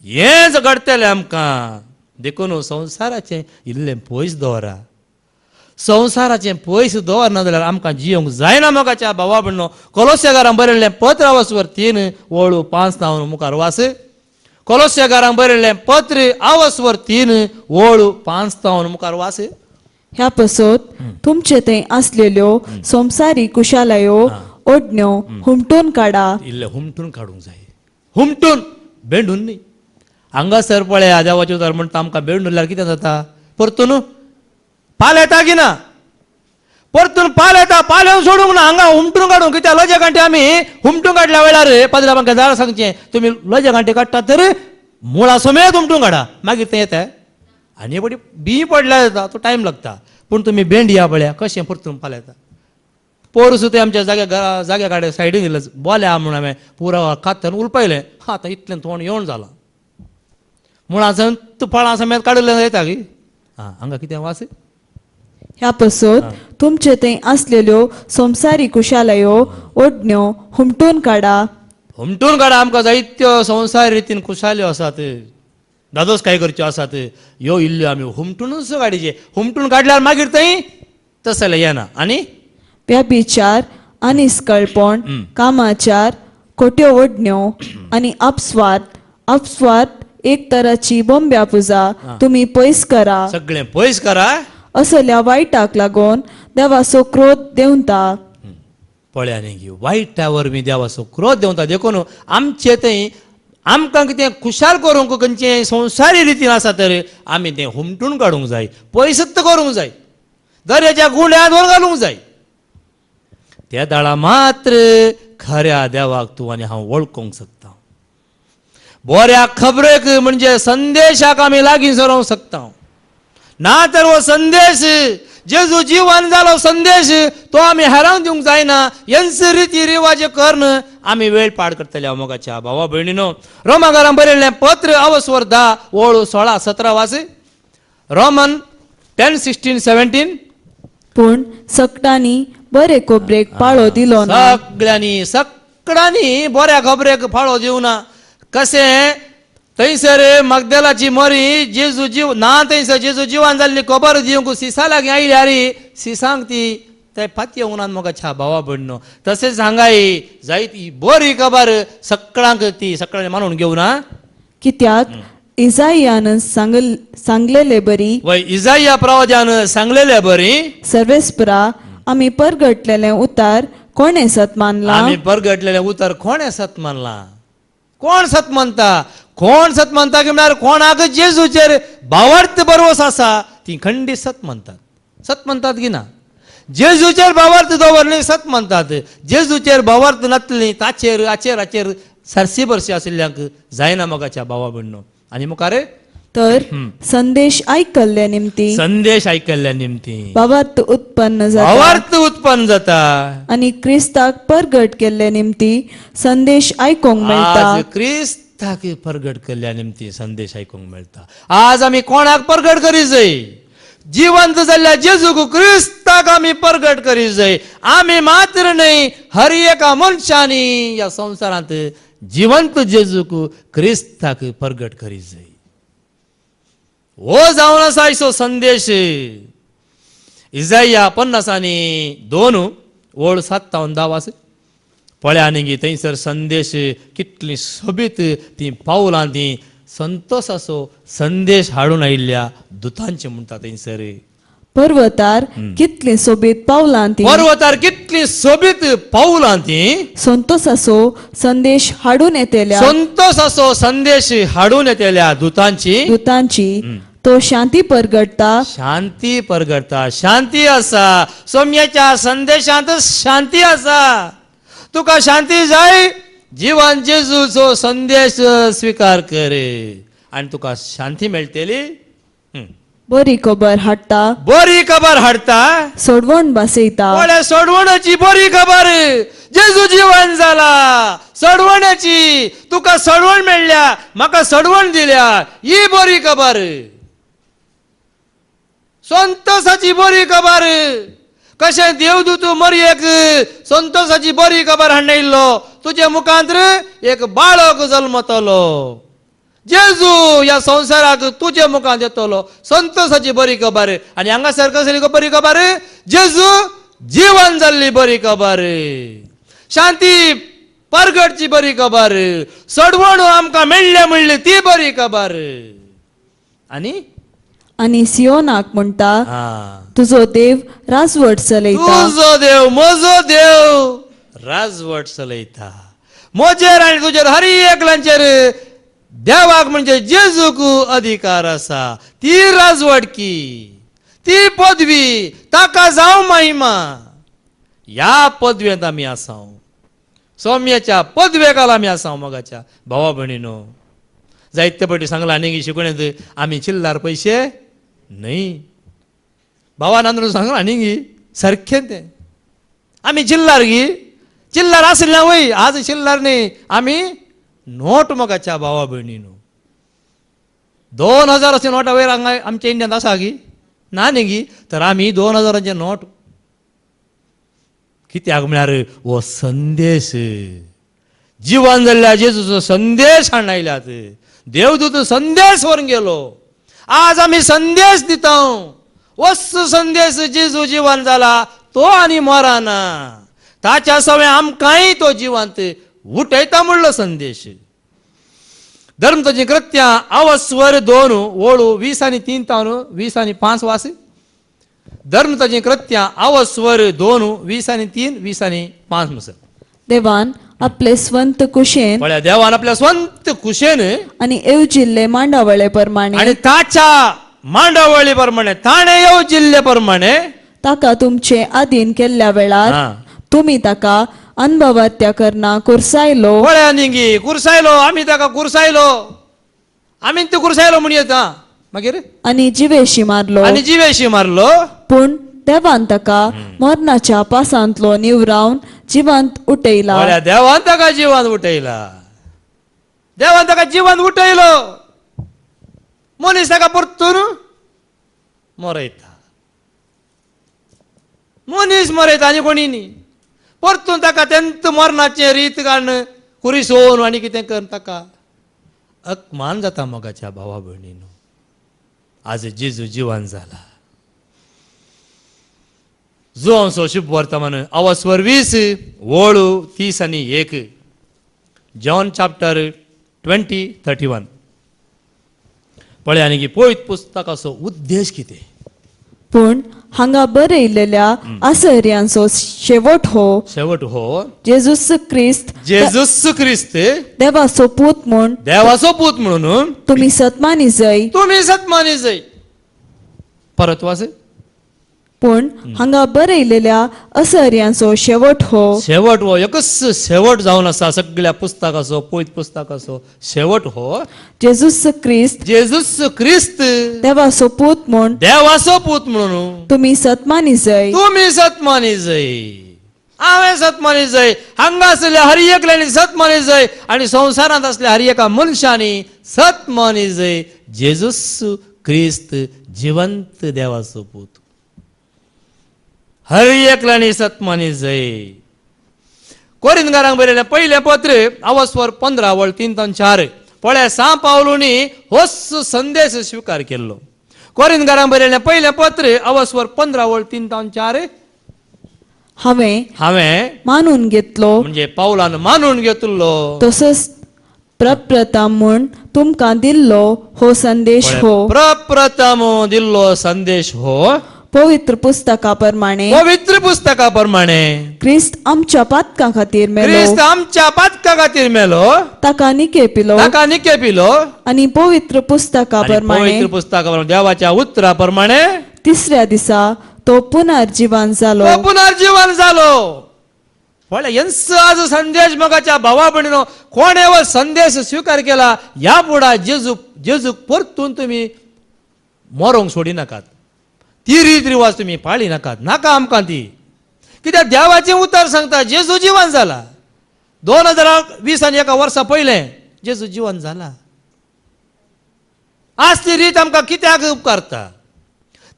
हेंच घडटलें आमकां देखून संवसाराचें इल्लें पयस दवरा. संवसाराचें पयस दवरना जाल्यार आमकां जियोंक जायना मोगाच्या भावा भयणो. कोलोस्याकारांक बरयल्लें पत्र आवस्वर 3 वळू 5 जावन मुखार वास. कोलोस्याकारांक बरयल्लें पत्र आवस्वर 3 वळू 5 जावन मुखार वास. ह्या पसत तुमचे थंय आसलेल्यो संवसारी कुशालायो ओडण्यो हुमटून काडा. इल्लें हुमटून काडूंक जाय. हुमटून बेंडून न्ही. हांगासर पळया देवाचें उतर म्हणटा आमकां बेंडून उरल्यार कितें जाता परतून पाल येता की ना. परतून पाल येता पालवून सोडूंक ना हांगा हुमटून काडूंक. कित्याक लजे गांठी आमी हुमटून काडल्या वेळार पाद्राबांक जाळ सांगचें तुमी लजे गांठी काडटा तर मुळा समेत हुमटून काडा मागीर तें येता. आनी बडी बी पडल्यार येता तो टायम लागता पूण तुमी बेंड या पळया कशें परतून पाल येता. पोरस ते आमच्या जाग्या काडे सायडीन दिले बोल्या म्हणून हांवें पुरो कातन उलपयलें. आतां इतलें तोंड येवन जालां मुळां फळां समेत काडलें येता की. हांगा कितें वास. ह्या पसत तुमचे थंय आसलेल्यो संवसारी कुशालायो ओडण्यो हुमटून काडा. हुमटून काडा. आमकां जायत्यो संवसार रितीन कुशाल्यो आसात दादोस काय करच्यो आसात ह्यो इल्ल्यो आमी हुमटूनच काडचे. हुमटून काडल्यार मागीर थंय तसलें येना. आनी व्यभिचार अनिष्कळपण कामाचार खोट्यो ओडण्यो आणि अपस्वार्थ एक तराची बोंब्या पुजा तुम्ही पयस करा. सगळें पयस करा. असल्या वायटाक लागून देवाचो क्रोध देंवता. पळया न्ही गी वायटा वरवीं देवाचो क्रोध देंवता. देखून आमचे थंय आमकां कितें खुशाल करूंक खंयचें संवसारी रितीन आसा तर आमी तें हुमटून काडूंक जाय. पयसत करूंक जाय. दर्याच्या गुंड्यात व्हरून घालूंक जाय. त्या दाळा मात्र खऱ्या देवाक तूं आनी हांव वळखूंक शकता. बऱ्या खबरेक म्हणजे संदेशाक आमी लागीं सरोंक शकता. ना तर हो संदेश जेजू जीवन जालो संदेश तो आमी हेरांक दिवंक जायना. हेंच रिती रिवाज करून आमी वेळ पाड करतले. मोगाच्या भावा भयणीनो, रोमाकारांक बरयल्लें पत्र अवस्वर 10 ओळ 16-17 वाच. रोमन 10:16-17. पूण सकटांनी बरे खोबरेक पाळो दिलो ना. सगळ्यांनी बऱ्या खबरेक फाळो दिवना. कशें थंयसर मगदलाची मरी जेजू जीव ना थंयसर जेजू जिवान जाल्ली खबर दिवंक सिसा लागीं आयल्यार सिसांक ती ते फाती येवंक ना. मोगाच्या भावा भयणीनो, तशेंच हांगाय जायती बरी खबर सगळ्यांक ती सगळ्यांनी मानून घेवना. कित्याक इजायान सांगलेले बरी वय इजाया प्रवाद्यान सांगलेले बरी सर्वेस्परा आमी परगटलेले उतार कोणे सत मानला. आमी परगटलेले उतर कोणे सत मानला. कोण सत मानता? कोण सत मानता की म्हळ्यार कोणाक जेजूचेर भावार्थ बरोवस आसा ती खंडीत सत मानतात. सत मानतात की ना? जेजूचेर भावार्थ दवरली सत मानतात. जेजूचेर भावार्थ नासली ताचेर आचेर सरसी बरशी आशिल्ल्यांक जायना. मोगाच्या भावा भयणीनो, आनी मुखार तर संदेश आयकल्ल्या निमती संदेश आयकल्ल्या निमती भावार्थ उत्पन्न जाता. भावार्थ उत्पन्न जाता. आणि क्रिस्ताक परगट केल्ले निमती संदेश आयकोंक मेळटा. आज क्रिस्ताक परगट केल्ल्या निमती संदेश आयकूंक मेळटा. आज आमी कोणाक परगट करी जाय? जिवंत जाल्ल्या जेजूक क्रिस्ताक आमी परगट करी जाय. आमी मात्र न्हय, हर एका मनशांनी ह्या संवसारांत जिवंत जेजूक क्रिस्ताक परगट करी जाय. हो जावन आसा आयचो संदेश. इजाया 50:2 ओळ 7-10 वाच. पळया न्ही थंयसर संदेश कितली सोबीत ती पावलां ती संतोशाचो संदेश हाडून आयिल्ल्या दुतांचे म्हणटा. थंयसर पर्वतार कितली सोबीत पावलां ती पर्वतार कितली सोबीत पावलां ती संतोषाचो संदेश हाडून येतेल्या संतोशाचो संदेश हाडून येतेल्या दुतांची तो शांती परगटता. शांती परगटता. शांती आसा. सोम्याच्या संदेशांत शांती आसा. तुका शांती जाय? जिवन जेजूचो संदेश स्वीकार कर आनी तुका शांती मेळटली. बरी खबर हाडटा. बरी खबर हाडटा. सोडवण बसयता. सोडवणाची बरी खबर. जेजू जिवन जाला. सोडवणाची तुका सोडवण मेळ्ळ्या, म्हाका सोडवण दिल्या, ही बरी खबर. संतोषाची बरी खबर. कशें देवदूत मरयेक संतोषाची बरी खबर हाडून आयिल्लो. तुजे मुखांतर एक बाळक जल्मतलो. जेजू ह्या संवसाराक तुजे मुखांत येतलो. संतोषाची बरी खबर. आनी हांगासर कसली बरी खबर? जेजू जिवन जाल्ली बरी खबर. शांती परगटची बरी खबर. सोडवण आमकां मेळ्ळी ती बरी खबर. आणि सियोनाक म्हणटा, तुझो देव राजवट चलयता. तुझो देव म्हजो देव राजवट चलयता. म्हजेर आनी तुजेर हर एकल्याचेर देवाक म्हणजे जेजूक अधिकार आसा. ती राजवट की, ती पदवी ताका जावं महिमा. ह्या पदवेंत आमी आसां. सौम्याच्या पदवेकाल आमी आसां. मोगाच्या भावा भयणीनो, जायते फावटी सांगला न्ही शिकवणेंत आमी चिल्लार पयशे न्हय. भावा नांदून सांगला न्ही सारखें तें. आमी चिल्लार गी. चिल्लार आसल्या वय. आज चिल्लार न्ही, आमी नोट. मोगाच्या भावा भयणीनो, 2000 अशें नोटा वयर हांगा आमच्या इंडियांत आसा गी? ना न्ही गी. तर आमी 2000चे नोट कित्याक म्हळ्यार हो संदेश जिवन जाल्ल्या जेजूचो संदेश हाडून आयल्यात. देवदूत संदेश व्हरून गेलो. आज आम्ही संदेश दिता. वस्त संदेश जेजू जिवंत जाला तो आणि मराना ताच्या सवय आमकांय तो जिवंत उठयता म्हणलो संदेश. धर्मताची कृत्या अवस्वर 2 ओळू 20 आणि 3 तावन 20 आणि 5 वास. धर्मताची कृत्या अवस्वर 2 20 आणि 3 20 आणि 5 मुसळ. देवान आपले स्वंत कुशेन पळ्या देवान आपल्या स्वंत कुशेन आणि येवजिल्ले मांडावळे प्रमाणे आणि ताच्या मांडावळी प्रमाणे ताणे येऊ जिल्हे प्रमाणे ताका तुमचे अधीन केल्ल्या वेळार हा. तुम्ही ताका अनुभवात्या करना कुरसायलो पळ्या निंगी कुरसायलो आम्ही ताका कुरसायलो आम्ही ते कुरसायलो म्हणून येता मागीर आणि जिवेशी मारलो. आणि जिवेशी मारलो. पूण देवान ताका मरणाच्या पासांतलो निवरावन जिवंत उठयला. पळ्या देवान ताका जिवान उठयला. देवान ताका जिवान उठयलो. मनीस ताका परतून मरयता. मनीस मरयता आनी कोणी न्ही. परतून ताका तेंत मरणाचे रीत काडून कुरिसोन आनी कितें कर ताका अपमान जाता मोगाच्या भावा भयणीनो. आज जेजू जिवान जाला. जोंसो शुभ वर्तमान अवस्वर 20 ओळू 30 आणि 1. John chapter 20:31. पळय आनी की पळयत पुस्तकाचो उद्देश कितें. पूण हांगा बरयलेल्या आसर्यांचो शेवट हो शेवट हो जेजूस ख्रिस्त जेजूस ख्रिस्त देवाचो पूत म्हूण देवाचो पूत म्हणून तुम्ही सतमानी जय. तुम्ही सतमानी जय. परत वाच. पूण हांगा बरयलेल्या आसर्यांचो शेवट हो शेवट हो एकच शेवट जावन आसा सगळ्या पुस्तकाचो पळयत पुस्तकाचो शेवट हो जेजूस ख्रिस्त जेजूस ख्रिस्त देवाचो पूत म्हूण देवाचो पूत म्हणून तुम्ही सतमानी जय. तुम्ही सतमानी जय. हांवें सतमानी जय. हांगा आसलेल्या हर एकल्यानी सतमानी जय आणि संवसारांत असल्या हर एका मनशांनी सतमानी जय. जेजूस ख्रिस्त जिवंत देवाचो पूत. हर एकल्यानी सतमानी जय. कोरिंथकारांक बरयलें पयलें पत्र अवस्वर 15 वळ 3 तान 4. पळय सा पावलोनी होच संदेश स्वीकार केल्लो. कोरिंथकारांक बरयलें पयलें पत्र अवस्वर 15 वळ 3 तान 4. हांवें मानून घेतलो म्हणजे पावलान मानून घेतलो तसोच प्रप्रथम म्हूण तुमकां दिल्लो हो संदेश हो प्रप्रथम दिल्लो संदेश हो पवित्र पुस्तका प्रमाणे पवित्र पुस्तका प्रमाणे ख्रिस्त आमच्या पातका खातीर मेलो. ख्रिस्त आमच्या पातका खातीर मेलो. ताका निकेपिलो ताका निकेपिलो. आणि पवित्र पुस्तका आणि प्रमाणे पवित्र पुस्तका प्रमाणे देवाच्या उतरा प्रमाणे तिसऱ्या दिसा तो पुनर्जीवन जालो. तो पुनर्जीवन जालो. पळय यांच आज संदेश मगाच्या भावा भयणीनो कोणे व संदेश स्वीकार केला या पुढा जेजू परतून तुम्ही मरोंक सोडी नाकात. ती रीत रिवाज तुम्ही पाळी नाकात. नाका आमकां ती. कित्याक देवाचें उतर सांगता जेजू जिवन जाला. 2020 आनी एका वर्सा पयलें जेजू जिवन जाला. आज ती रीत आमकां कित्याक उपकारता.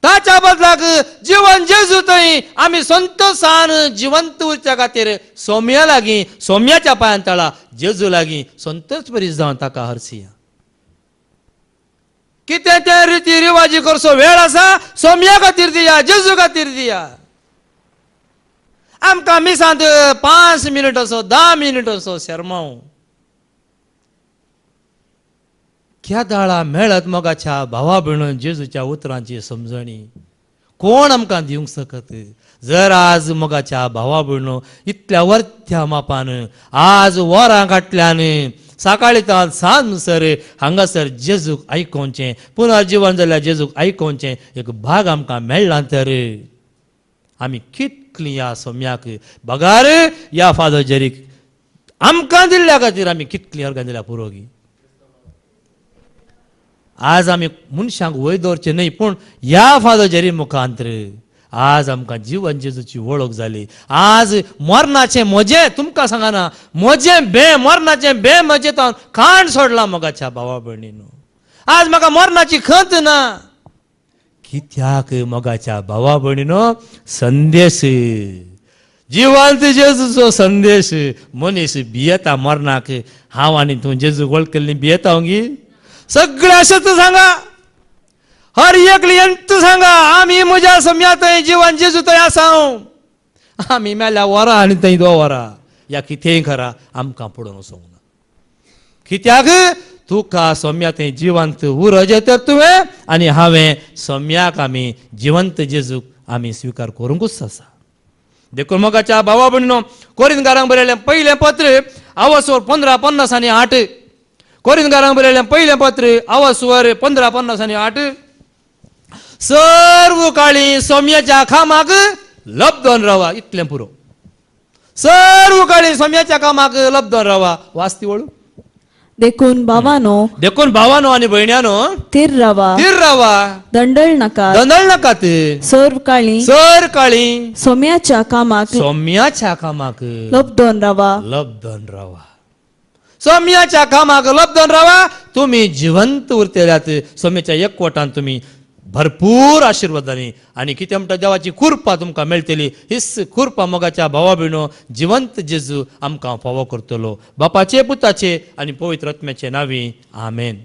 ताच्या बदलाक जीवन जेजू थंय आमी संतोषान जिवंत उरच्या खातीर सौम्या लागीं सौम्याच्या पांयां तळा जेजू लागीं संतोष बरी जावन ताका हरसिया. कितें ते रिती रिवाजी करचो वेळ आसा सौम्या खातीर दिया जेजू खातीर दिया. आमकां मिसांत 5 मिनट असो 10 मिनट असो शर्माव केदाळा मेळत मोगाच्या भावा भयण जेजूच्या उतरांची समजणी कोण आमकां दिवंक शकत. जर आज मोगाच्या भावा भयणो इतल्या वर्थ्या मापान आज वरां घातल्यान सकाळी तान सांजसर हांगासर जेजूक आयकोवचें पुनर्जीवन जाल्या जेजूक आयकोवचें एक भाग आमकां मेळ्ळा तर आमी कितली या सौम्याक बगार या फादर जेरीक आमकां दिल्ल्या खातीर आमी कितली अर्गां दिल्या पुरोगी. आज आमी मनशांक वय दवरचें न्हय पूण या फादर जेरी मुखांतर आज आमकां जीवन जेजूची वळख जाली. आज मरणाचें मजें तुमकां सांगना मजें बे मरणाचें बे मजेतान खाण सोडला मोगाच्या भावा भयणीनो. आज म्हाका मरणाची खंत ना. कित्याक मोगाच्या भावा भयणीनो संदेश जिवंत जेजूचो संदेश मनीस भियेता मरणाक. हांव आनी तूं जेजू वळखली भियेता ओंगी सगळे असेच सांगा, हर एक लियंत सांगा, आम्ही म्हज्या सम्यात जीवन जेजू थंय आसा, आम्ही मेल्या वरा आनी थंय 2 वरां या कितेंय करा आमकां पडून वचोंक ना. कित्याक तुका सम्यात जिवंत उरज तर तुवें आनी हांवें सम्याक आमी जिवंत जेजूक आमी स्विकार करूंकूच आसा. देखून मोगाच्या भावा भयणीनो, कोरिंथकारांक बरयलें पयलें पत्र आवसवर 15:50-8. कोरिंथकारांक बरयलें पयलें पत्र आवसवर 15:50-8. सर्व काळी सोम्याच्या खामाक लबदोन रावा, इतलें पुरो. सर्व काळी सोम्याच्या कामाक लबदोन रावा. वाचती वळू. देखून भावानो, देखून भावानो आणि भयण्यानो, थीर रावा, स्थिर रावा, दंडळ नाका, दंदळ नाकात. सर्व काळी सर काळी सोम्याच्या कामाक सोम्याच्या कामाक लबदोन रावा. लबदोन रावा. सोम्याच्या कामाक लबदोन रावा. तुम्ही जिवंत उरतेल्यात. सोम्याच्या एकवटान तुम्ही भरपूर आशीर्वादांनी आणि कितें म्हणटा देवाची कृपा तुमकां मेळटली. हीच कृपा मोगाच्या भावा भयणो जिवंत जेजू आमकां फावो करतलो. बापाचे, पुताचे आनी पवित्र आत्म्याचे नांवी. आमेन.